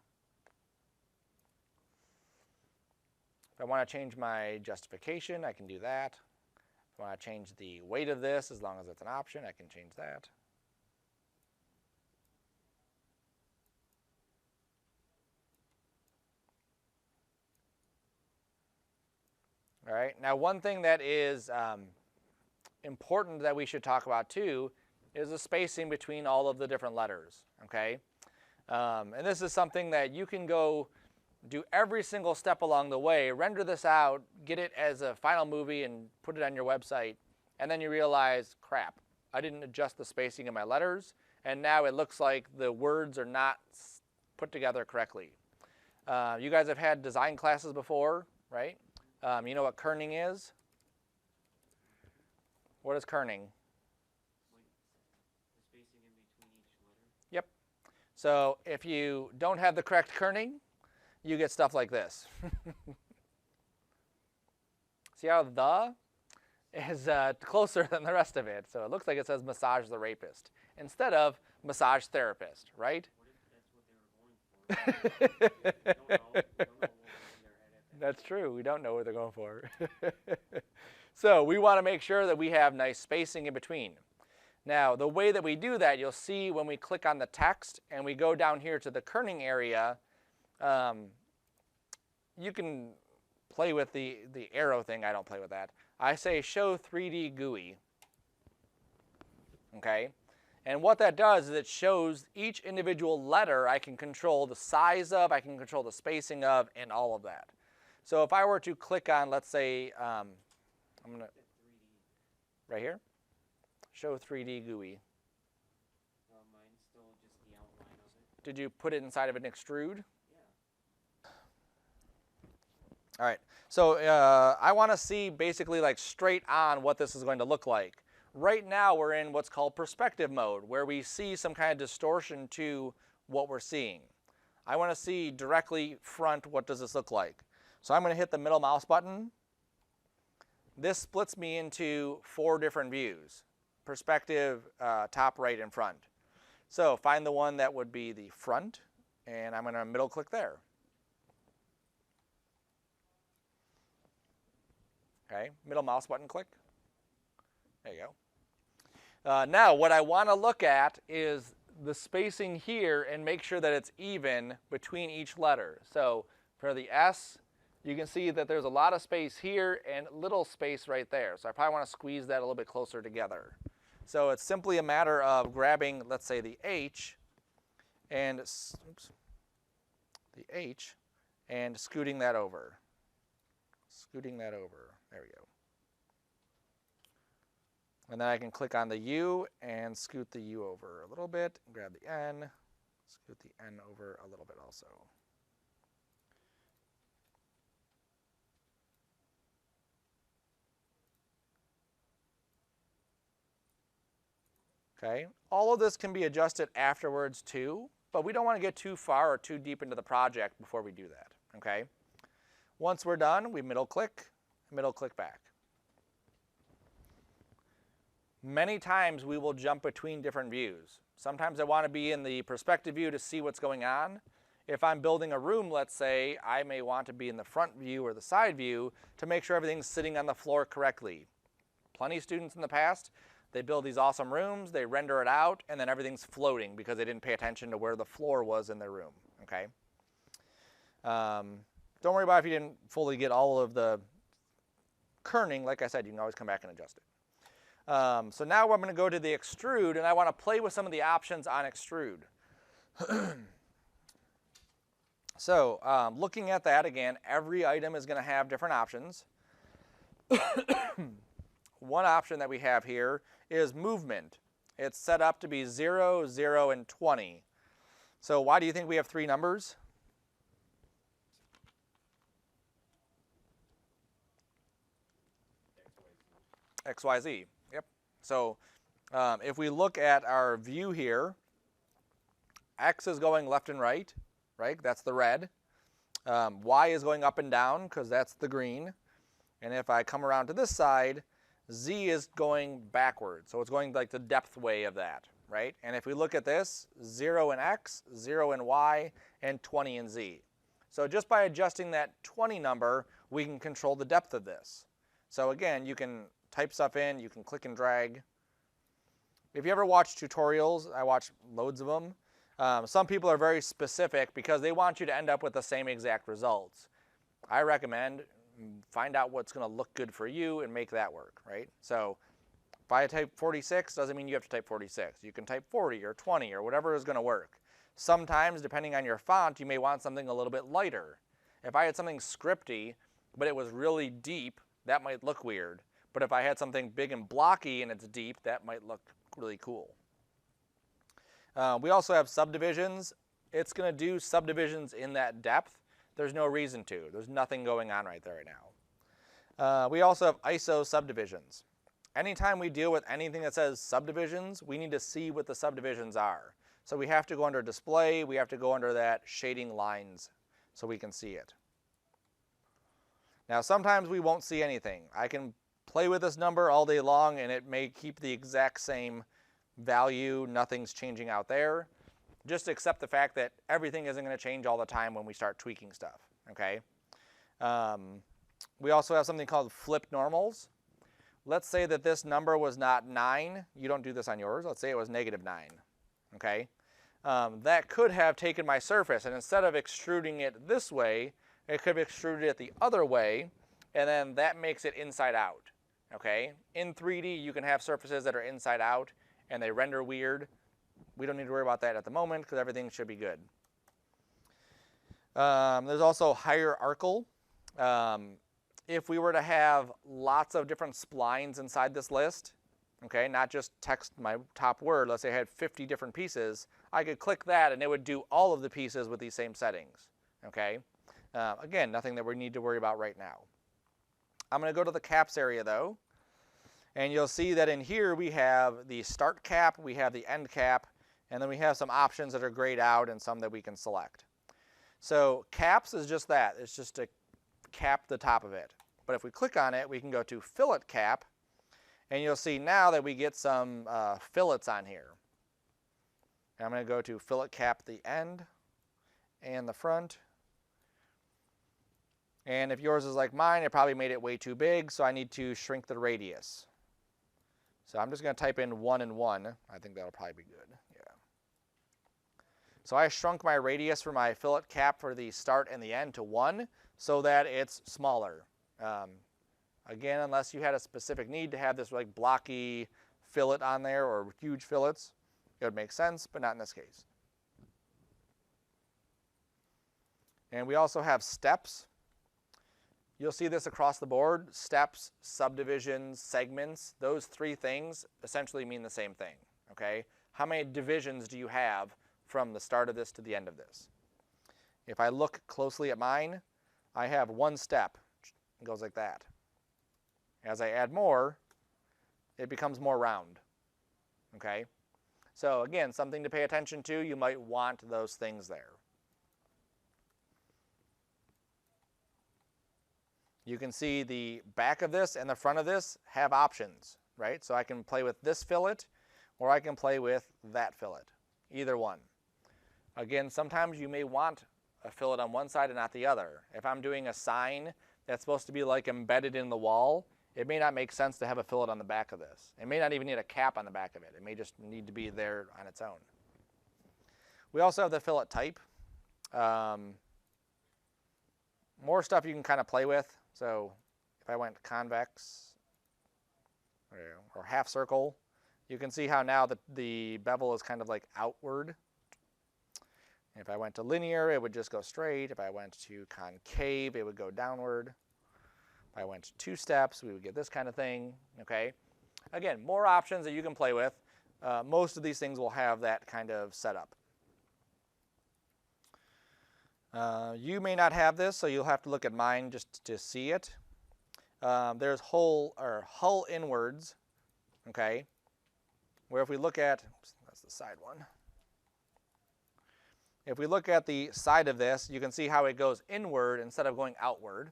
If I want to change my justification, I can do that. If I want to change the weight of this, as long as it's an option, I can change that. All right, now one thing that is important that we should talk about too is the spacing between all of the different letters, okay? And this is something that you can go do every single step along the way, render this out, get it as a final movie and put it on your website, and then you realize, crap, I didn't adjust the spacing of my letters, and now it looks like the words are not put together correctly. You guys have had design classes before, right? You know what kerning is? What is kerning?
Like the spacing in between each letter?
Yep. So if you don't have the correct kerning, you get stuff like this. See how the is closer than the rest of it. So it looks like it says massage the rapist instead of massage therapist, right?
What if that's what they were going for? We don't know what's in their head at that
That's true. We don't know what they're going for. So we want to make sure that we have nice spacing in between. Now, the way that we do that, you'll see when we click on the text and we go down here to the kerning area, you can play with the arrow thing. I don't play with that. I say show 3D GUI. Okay? And what that does is it shows each individual letter I can control the size of, I can control the spacing of, and all of that. So if I were to click on, let's say, I'm going to, right here, show 3D GUI.
Mine's still just the outline of it.
Did you put it inside of an extrude?
Yeah.
All right, so I want to see basically like straight on what this is going to look like. Right now we're in what's called perspective mode, where we see some kind of distortion to what we're seeing. I want to see directly front, what does this look like? So I'm going to hit the middle mouse button. This splits me into 4 different views: perspective, top, right, and front. So find the one that would be the front, and I'm going to middle click there. Okay, middle mouse button click. There you go. Now what I want to look at is the spacing here and make sure that it's even between each letter. So for the S, you can see that there's a lot of space here and little space right there. So I probably want to squeeze that a little bit closer together. So it's simply a matter of grabbing, let's say, the H and scooting that over. scooting that over. There we go. And then I can click on the U and scoot the U over a little bit, grab the N, scoot the N over a little bit also. Okay, all of this can be adjusted afterwards too, but we don't want to get too far or too deep into the project before we do that, okay? Once we're done, we middle click back. Many times we will jump between different views. Sometimes I want to be in the perspective view to see what's going on. If I'm building a room, let's say, I may want to be in the front view or the side view to make sure everything's sitting on the floor correctly. Plenty of students in the past, they build these awesome rooms, they render it out, and then everything's floating because they didn't pay attention to where the floor was in their room, okay? Don't worry about if you didn't fully get all of the kerning. Like I said, you can always come back and adjust it. So now I'm going to go to the extrude, and I want to play with some of the options on extrude. So looking at that again, every item is going to have different options. One option that we have here is movement. It's set up to be 0, 0, and 20. So why do you think we have 3 numbers? XYZ. Yep. So if we look at our view here, X is going left and right, right? That's the red. Y is going up and down because that's the green. And if I come around to this side, Z is going backwards. So it's going like the depth way of that, right? And if we look at this, 0 in X, 0 in Y, and 20 in Z. So just by adjusting that 20 number, we can control the depth of this. So again, you can type stuff in, you can click and drag. If you ever watch tutorials, I watch loads of them. Some people are very specific because they want you to end up with the same exact results. I recommend find out what's going to look good for you and make that work, right? So if I type 46, doesn't mean you have to type 46. You can type 40 or 20 or whatever is going to work. Sometimes, depending on your font, you may want something a little bit lighter. If I had something scripty, but it was really deep, that might look weird. But if I had something big and blocky and it's deep, that might look really cool. We also have subdivisions. It's going to do subdivisions in that depth. There's no reason to. There's nothing going on right there right now. We also have ISO subdivisions. Anytime we deal with anything that says subdivisions, we need to see what the subdivisions are. So we have to go under display. We have to go under that shading lines so we can see it. Now sometimes we won't see anything. I can play with this number all day long and it may keep the exact same value. Nothing's changing out there. Just accept the fact that everything isn't going to change all the time when we start tweaking stuff, okay? We also have something called flip normals. Let's say that this number was not 9. You don't do this on yours. Let's say it was -9, okay? That could have taken my surface, and instead of extruding it this way, it could have extruded it the other way, and then that makes it inside out, okay? In 3D, you can have surfaces that are inside out, and they render weird. We don't need to worry about that at the moment because everything should be good. There's also hierarchical. If we were to have lots of different splines inside this list, okay, not just text my top word, let's say I had 50 different pieces, I could click that and it would do all of the pieces with these same settings, okay? Again, nothing that we need to worry about right now. I'm going to go to the caps area though, and you'll see that in here we have the start cap, we have the end cap, and then we have some options that are grayed out and some that we can select. So caps is just that. It's just to cap the top of it. But if we click on it, we can go to fillet cap, and you'll see now that we get some fillets on here. And I'm going to go to fillet cap the end and the front. And if yours is like mine, it probably made it way too big, so I need to shrink the radius. So I'm just going to type in 1 and 1. I think that'll probably be good. Yeah. So I shrunk my radius for my fillet cap for the start and the end to 1 so that it's smaller. Again, unless you had a specific need to have this like blocky fillet on there or huge fillets, it would make sense, but not in this case. And we also have steps. You'll see this across the board. Steps, subdivisions, segments, those three things essentially mean the same thing, okay? How many divisions do you have from the start of this to the end of this? If I look closely at mine, I have one step. It goes like that. As I add more, it becomes more round, okay? So again, something to pay attention to. You might want those things there. You can see the back of this and the front of this have options, right? So I can play with this fillet, or I can play with that fillet, either one. Again, sometimes you may want a fillet on one side and not the other. If I'm doing a sign that's supposed to be like embedded in the wall, it may not make sense to have a fillet on the back of this. It may not even need a cap on the back of it. It may just need to be there on its own. We also have the fillet type. More stuff you can kind of play with. So if I went convex or half circle, you can see how now the bevel is kind of like outward. If I went to linear, it would just go straight. If I went to concave, it would go downward. If I went to two steps, we would get this kind of thing, okay? Again, more options that you can play with. Most of these things will have that kind of setup. You may not have this, so you'll have to look at mine just to see it. There's hull inwards, okay? Where if we look at, oops, that's the side one. If we look at the side of this, you can see how it goes inward instead of going outward.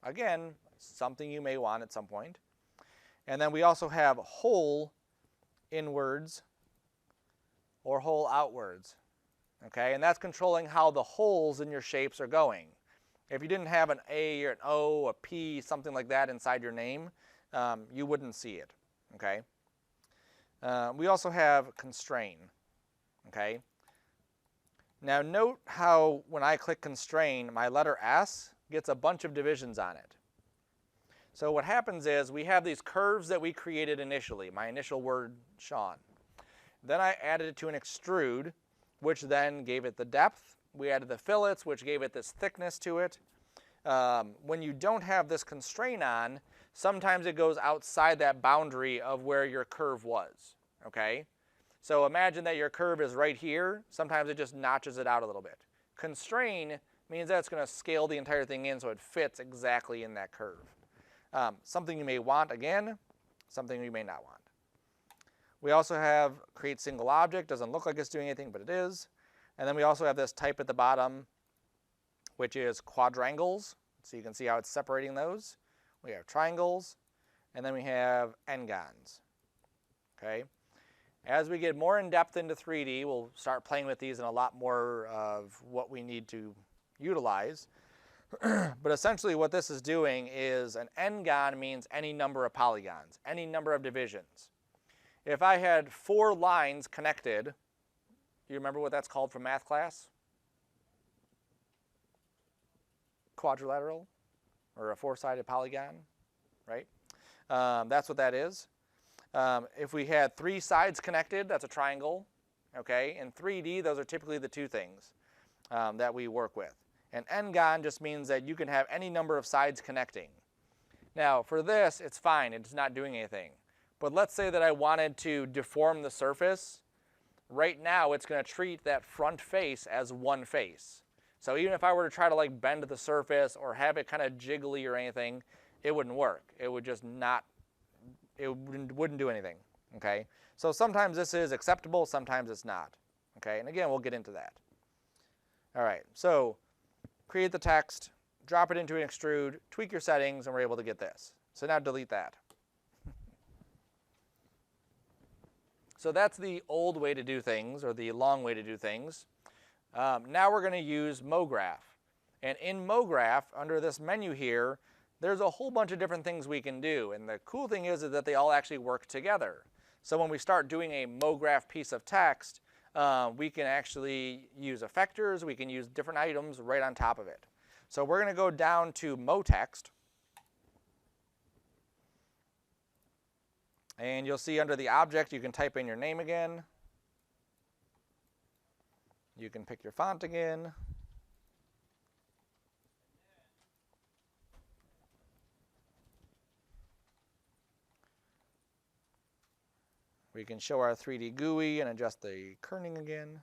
Again, something you may want at some point. And then we also have hull inwards or hull outwards. Okay, and that's controlling how the holes in your shapes are going. If you didn't have an A or an O, a P, something like that inside your name, you wouldn't see it. Okay. We also have constrain. Okay. Now note how when I click constrain, my letter S gets a bunch of divisions on it. So what happens is we have these curves that we created initially, my initial word, Sean. Then I added it to an extrude, which then gave it the depth. We added the fillets, which gave it this thickness to it. When you don't have this constraint on, sometimes it goes outside that boundary of where your curve was, okay? So imagine that your curve is right here. Sometimes it just notches it out a little bit. Constrain means that it's going to scale the entire thing in so it fits exactly in that curve. Something you may want, again, something you may not want. We also have create single object. Doesn't look like it's doing anything, but it is. And then we also have this type at the bottom, which is quadrangles. So you can see how it's separating those. We have triangles, and then we have n-gons. Okay. As we get more in depth into 3D, we'll start playing with these and a lot more of what we need to utilize. But essentially what this is doing is an n-gon means any number of polygons, any number of divisions. If I had 4 lines connected, do you remember what that's called from math class? Quadrilateral, or a 4-sided polygon, right? That's what that is. If we had 3 sides connected, that's a triangle, okay? In 3D, those are typically the 2 things that we work with. And n-gon just means that you can have any number of sides connecting. Now, for this, it's fine. It's not doing anything. But let's say that I wanted to deform the surface. Right now, it's going to treat that front face as one face. So even if I were to try to like bend the surface or have it kind of jiggly or anything, it wouldn't work. It would just not, it wouldn't do anything, okay? So sometimes this is acceptable, sometimes it's not, okay? And again, we'll get into that. All right, so create the text, drop it into an extrude, tweak your settings, and we're able to get this. So now delete that. So that's the old way to do things, or the long way to do things. Now we're going to use MoGraph. And in MoGraph, under this menu here, there's a whole bunch of different things we can do. And the cool thing is that they all actually work together. So when we start doing a MoGraph piece of text, we can actually use effectors, we can use different items right on top of it. So we're going to go down to MoText. And you'll see under the object, you can type in your name again. You can pick your font again. We can show our 3D GUI and adjust the kerning again.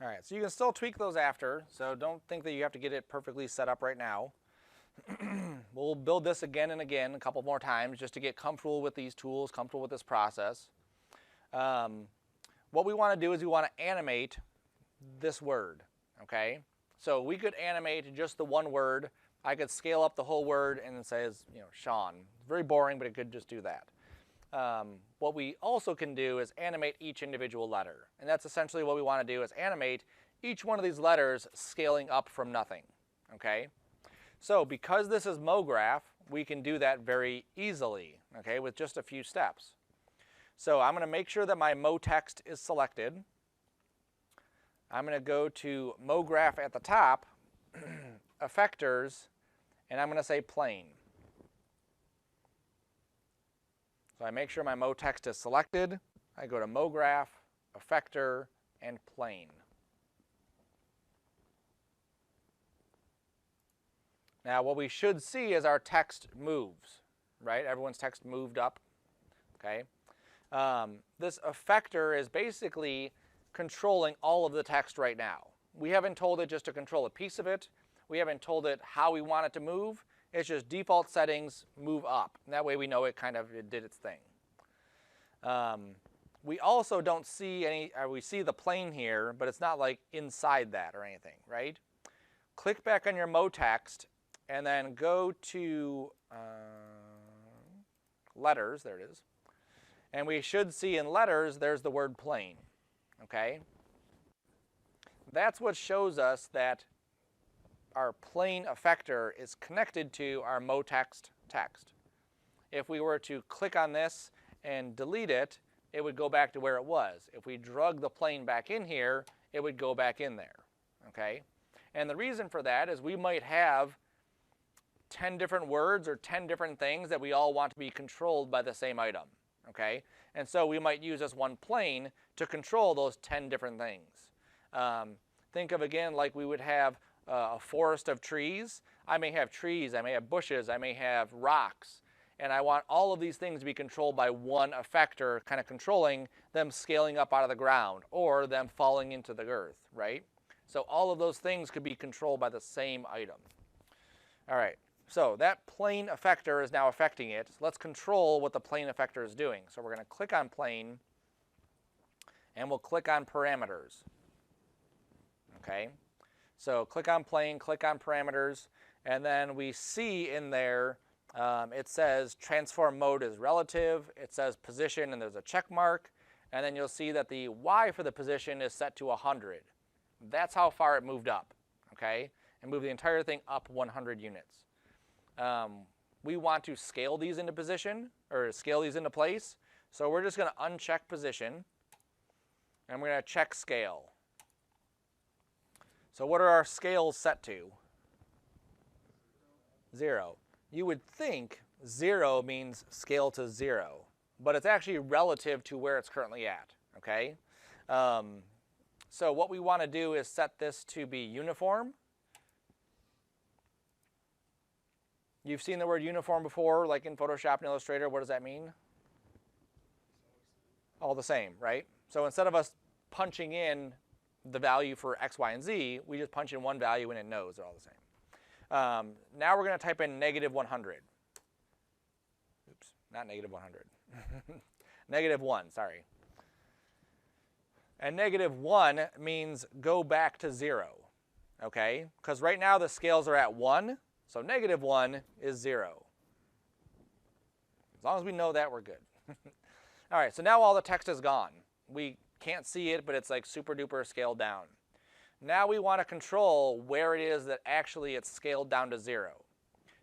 All right, so you can still tweak those after, so don't think that you have to get it perfectly set up right now. We'll build this again and again a couple more times just to get comfortable with these tools, comfortable with this process. What we want to do is we want to animate this word, okay? So we could animate just the one word. I could scale up the whole word and it says, you know, Sean. Very boring, but it could just do that. What we also can do is animate each individual letter. And that's essentially what we want to do, is animate each one of these letters scaling up from nothing, okay? So because this is MoGraph, we can do that very easily, okay, with just a few steps. So I'm going to make sure that my Mo text is selected. I'm going to go to MoGraph at the top, Effectors, and I'm going to say Plane. So I make sure my Mo text is selected. I go to MoGraph, Effector, and Plane. Now what we should see is our text moves, right? Everyone's text moved up, okay? This effector is basically controlling all of the text right now. We haven't told it just to control a piece of it. We haven't told it how we want it to move. It's just default settings, move up. And that way we know it did its thing. We also don't see any, we see the plane here, but it's not like inside that or anything, right? Click back on your Mo text and then go to letters, there it is. And we should see in letters, there's the word plane, okay? That's what shows us that our plane effector is connected to our Mo text. If we were to click on this and delete it, it would go back to where it was. If we drug the plane back in here, it would go back in there, okay? And the reason for that is we might have 10 different words or 10 different things that we all want to be controlled by the same item, okay? And so we might use this one plane to control those 10 different things. Think of, again, like we would have a forest of trees. I may have trees, I may have bushes, I may have rocks, and I want all of these things to be controlled by one effector, kind of controlling them scaling up out of the ground or them falling into the earth, right? So all of those things could be controlled by the same item. All right, so that plane effector is now affecting it. So let's control what the plane effector is doing. So we're going to click on plane, and we'll click on parameters. Okay, so click on plane, click on parameters, and then we see in there it says transform mode is relative, it says position, and there's a check mark, and then you'll see that the Y for the position is set to 100. That's how far it moved up, okay, and move the entire thing up 100 units. We want to scale these into position, or scale these into place, so we're just going to uncheck position, and we're going to check scale. So what are our scales set to? 0. You would think 0 means scale to 0, but it's actually relative to where it's currently at, okay? So what we want to do is set this to be uniform. You've seen the word uniform before, like in Photoshop and Illustrator. What does that mean? All the same, right? So instead of us punching in the value for X, Y, and Z, we just punch in one value and it knows they're all the same. Now we're going to type in -100. Oops, not -100. -1, sorry. And -1 means go back to 0, okay? Because right now the scales are at 1, so -1 is 0. As long as we know that, we're good. All right, so now all the text is gone. We can't see it, but it's like super duper scaled down. Now we want to control where it is that actually it's scaled down to 0.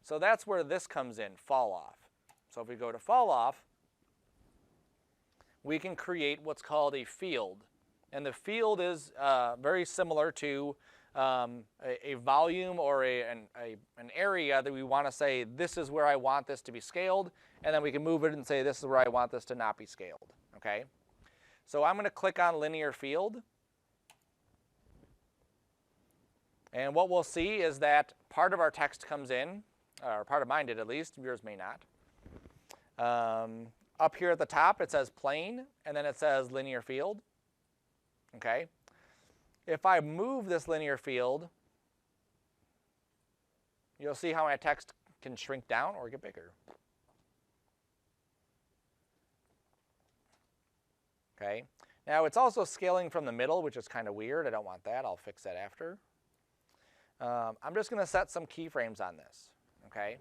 So that's where this comes in, fall off. So if we go to fall off, we can create what's called a field. And the field is very similar to a volume or an area that we want to say, this is where I want this to be scaled, and then we can move it and say, this is where I want this to not be scaled, okay? So I'm going to click on linear field. And what we'll see is that part of our text comes in, or part of mine did at least, yours may not. Up here at the top it says plane, and then it says linear field, okay? If I move this linear field, you'll see how my text can shrink down or get bigger. Okay. Now it's also scaling from the middle, which is kind of weird. I don't want that. I'll fix that after. I'm just going to set some keyframes on this. Okay.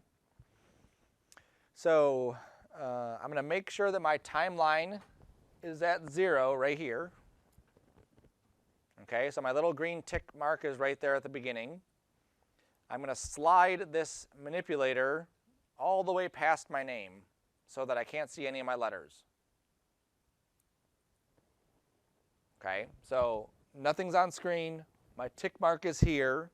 So I'm going to make sure that my timeline is at 0 right here. Okay, so my little green tick mark is right there at the beginning. I'm going to slide this manipulator all the way past my name so that I can't see any of my letters. Okay, so nothing's on screen. My tick mark is here.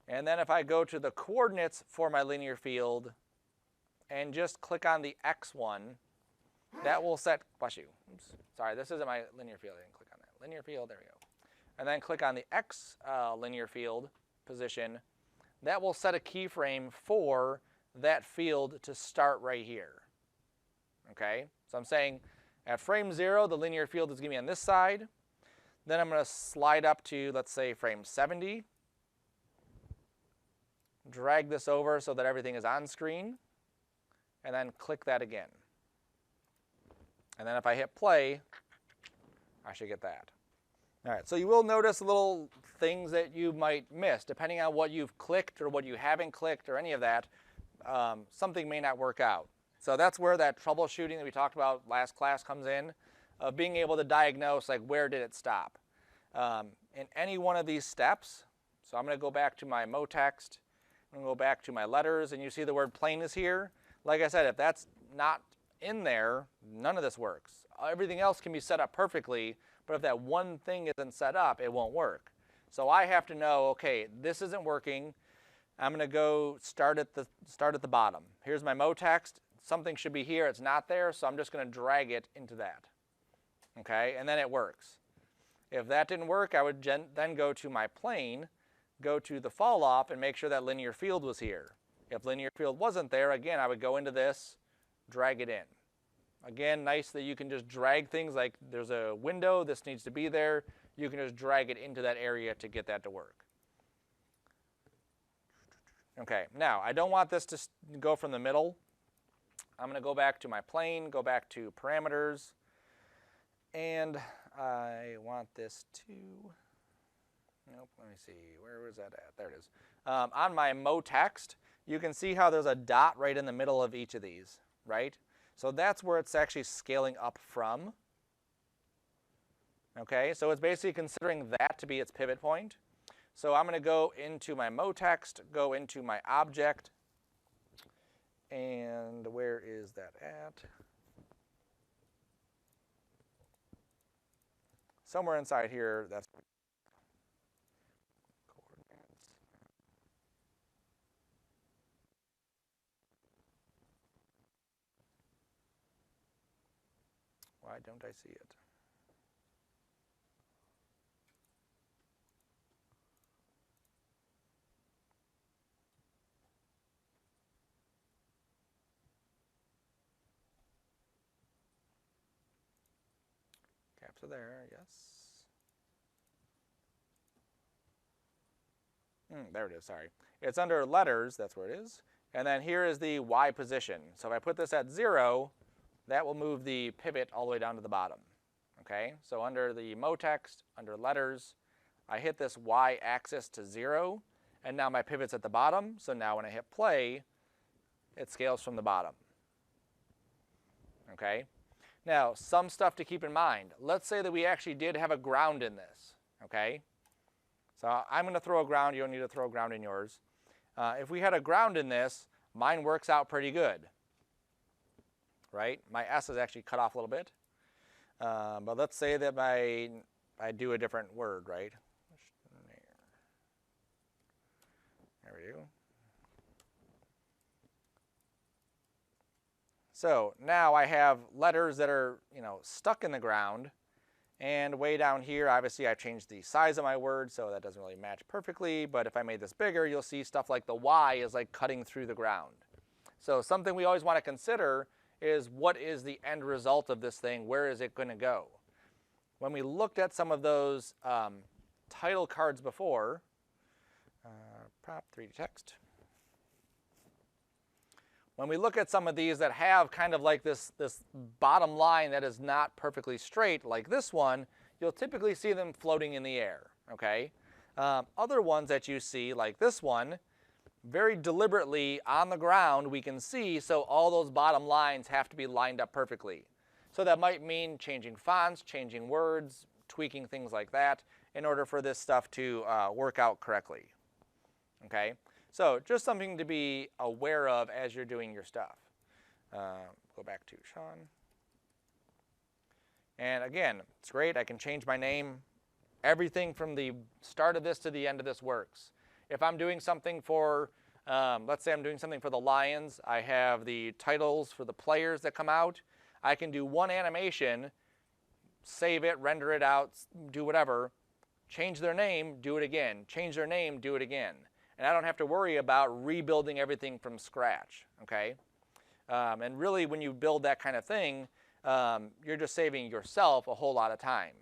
And then if I go to the coordinates for my linear field and just click on the X one, that will set, bless you, oops, sorry, this isn't my linear field, I didn't click on that. Linear field, there we go. And then click on the X linear field position. That will set a keyframe for that field to start right here. Okay, so I'm saying at frame 0, the linear field is going to be on this side. Then I'm going to slide up to, let's say, frame 70. Drag this over so that everything is on screen. And then click that again. And then if I hit play, I should get that. All right, so you will notice little things that you might miss. Depending on what you've clicked or what you haven't clicked or any of that, something may not work out. So that's where that troubleshooting that we talked about last class comes in, of being able to diagnose, like, where did it stop. In any one of these steps, so I'm going to go back to my motext, I'm going to go back to my letters, and you see the word plane is here. Like I said, if that's not in there, none of this works. Everything else can be set up perfectly, but if that one thing isn't set up, it won't work. So I have to know, okay, this isn't working. I'm going to go start at the bottom. Here's my motext. Something should be here. It's not there, so I'm just going to drag it into that. Okay, and then it works. If that didn't work, I would then go to my plane, go to the fall off, and make sure that linear field was here. If linear field wasn't there, again, I would go into this, drag it in. Again, nice that you can just drag things, like there's a window, this needs to be there. You can just drag it into that area to get that to work. Okay, now I don't want this to go from the middle. I'm going to go back to my plane, go back to parameters, and I want this to, nope, let me see, where was that at? There it is. On my motext, you can see how there's a dot right in the middle of each of these, right? So that's where it's actually scaling up from. Okay, so it's basically considering that to be its pivot point. So I'm going to go into my motext, go into my object, and where is that at? Somewhere inside here, that's coordinates. Why don't I see it? Caps are there, yes. There it is, sorry. It's under letters, that's where it is. And then here is the Y position. So if I put this at 0, that will move the pivot all the way down to the bottom. Okay, so under the motext, under letters, I hit this Y axis to 0, and now my pivot's at the bottom. So now when I hit play, it scales from the bottom. Okay, now some stuff to keep in mind. Let's say that we actually did have a ground in this. Okay, so I'm going to throw a ground. You don't need to throw a ground in yours. If we had a ground in this, mine works out pretty good. Right? My S is actually cut off a little bit. But let's say that I do a different word, right? There we go. So now I have letters that are, stuck in the ground. And way down here, obviously I changed the size of my word, so that doesn't really match perfectly. But if I made this bigger, you'll see stuff like the Y is like cutting through the ground. So something we always want to consider is what is the end result of this thing? Where is it going to go? When we looked at some of those title cards before, prop 3D text. When we look at some of these that have kind of like this bottom line that is not perfectly straight, like this one, you'll typically see them floating in the air, okay? Other ones that you see, like this one, very deliberately on the ground we can see, so all those bottom lines have to be lined up perfectly. So that might mean changing fonts, changing words, tweaking things like that in order for this stuff to work out correctly, okay? So just something to be aware of as you're doing your stuff. Go back to Sean. And again, it's great. I can change my name. Everything from the start of this to the end of this works. If I'm doing something for, let's say I'm doing something for the Lions, I have the titles for the players that come out. I can do one animation, save it, render it out, do whatever, change their name, do it again, change their name, do it again. And I don't have to worry about rebuilding everything from scratch, okay? And really, when you build that kind of thing, you're just saving yourself a whole lot of time.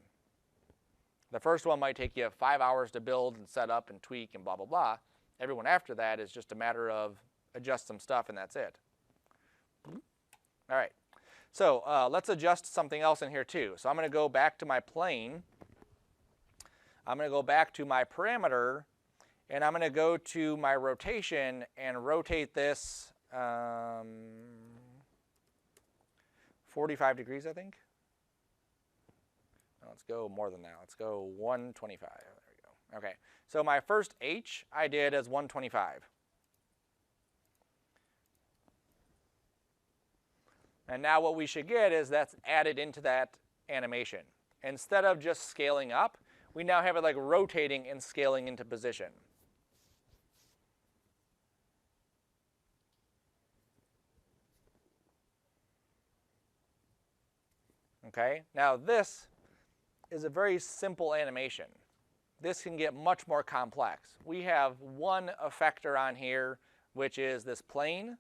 The first one might take you 5 hours to build and set up and tweak and blah, blah, blah. Everyone after that is just a matter of adjust some stuff and that's it. All right, so let's adjust something else in here too. So I'm going to go back to my plane. I'm going to go back to my parameter. And I'm going to go to my rotation and rotate this 45 degrees, I think. Let's go more than that. Let's go 125. There we go. Okay. So my first H I did as 125. And now what we should get is that's added into that animation. Instead of just scaling up, we now have it like rotating and scaling into position. Okay, now this is a very simple animation. This can get much more complex. We have one effector on here, which is this plane.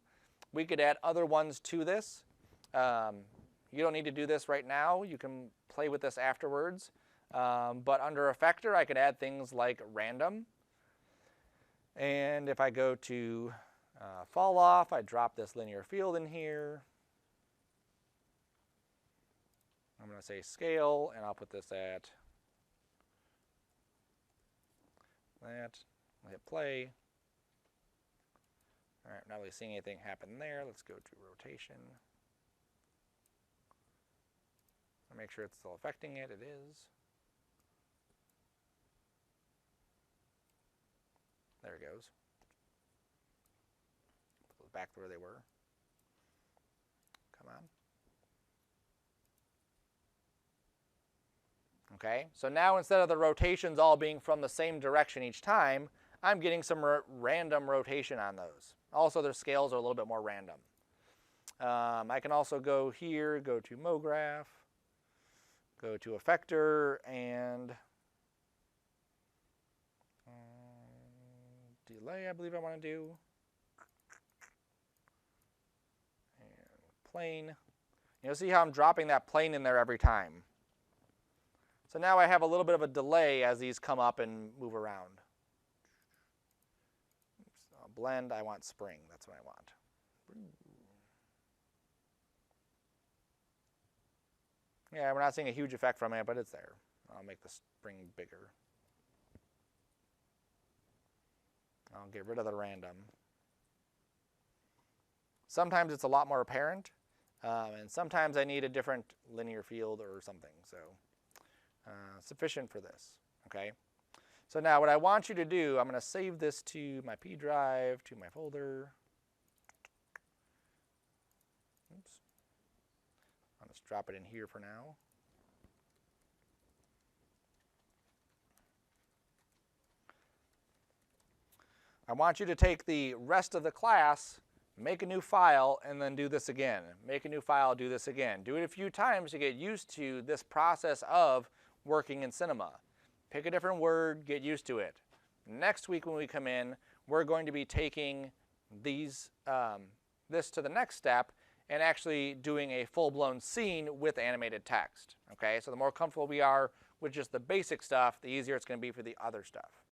We could add other ones to this. You don't need to do this right now. You can play with this afterwards. But under effector, I could add things like random. And if I go to fall off, I drop this linear field in here. I'm going to say scale, and I'll put this at that. I'll hit play. All right, not really seeing anything happen there. Let's go to rotation. I'll make sure it's still affecting it. It is. There it goes. Put those back to where they were. Come on. Okay, so now instead of the rotations all being from the same direction each time, I'm getting some random rotation on those. Also, their scales are a little bit more random. I can also go here, go to MoGraph, go to Effector, and delay, I believe I want to do. And plane. You'll see how I'm dropping that plane in there every time. So now I have a little bit of a delay as these come up and move around. Oops, blend, I want spring. That's what I want. Yeah, we're not seeing a huge effect from it, but it's there. I'll make the spring bigger. I'll get rid of the random. Sometimes it's a lot more apparent, and sometimes I need a different linear field or something. So. Sufficient for this, okay? So now what I want you to do, I'm going to save this to my P drive, to my folder. Oops. I'll just drop it in here for now. I want you to take the rest of the class, make a new file, and then do this again. Make a new file, do this again. Do it a few times to get used to this process of working in Cinema. Pick a different word, get used to it. Next week when we come in, we're going to be taking this to the next step and actually doing a full-blown scene with animated text. Okay, so the more comfortable we are with just the basic stuff, the easier it's going to be for the other stuff.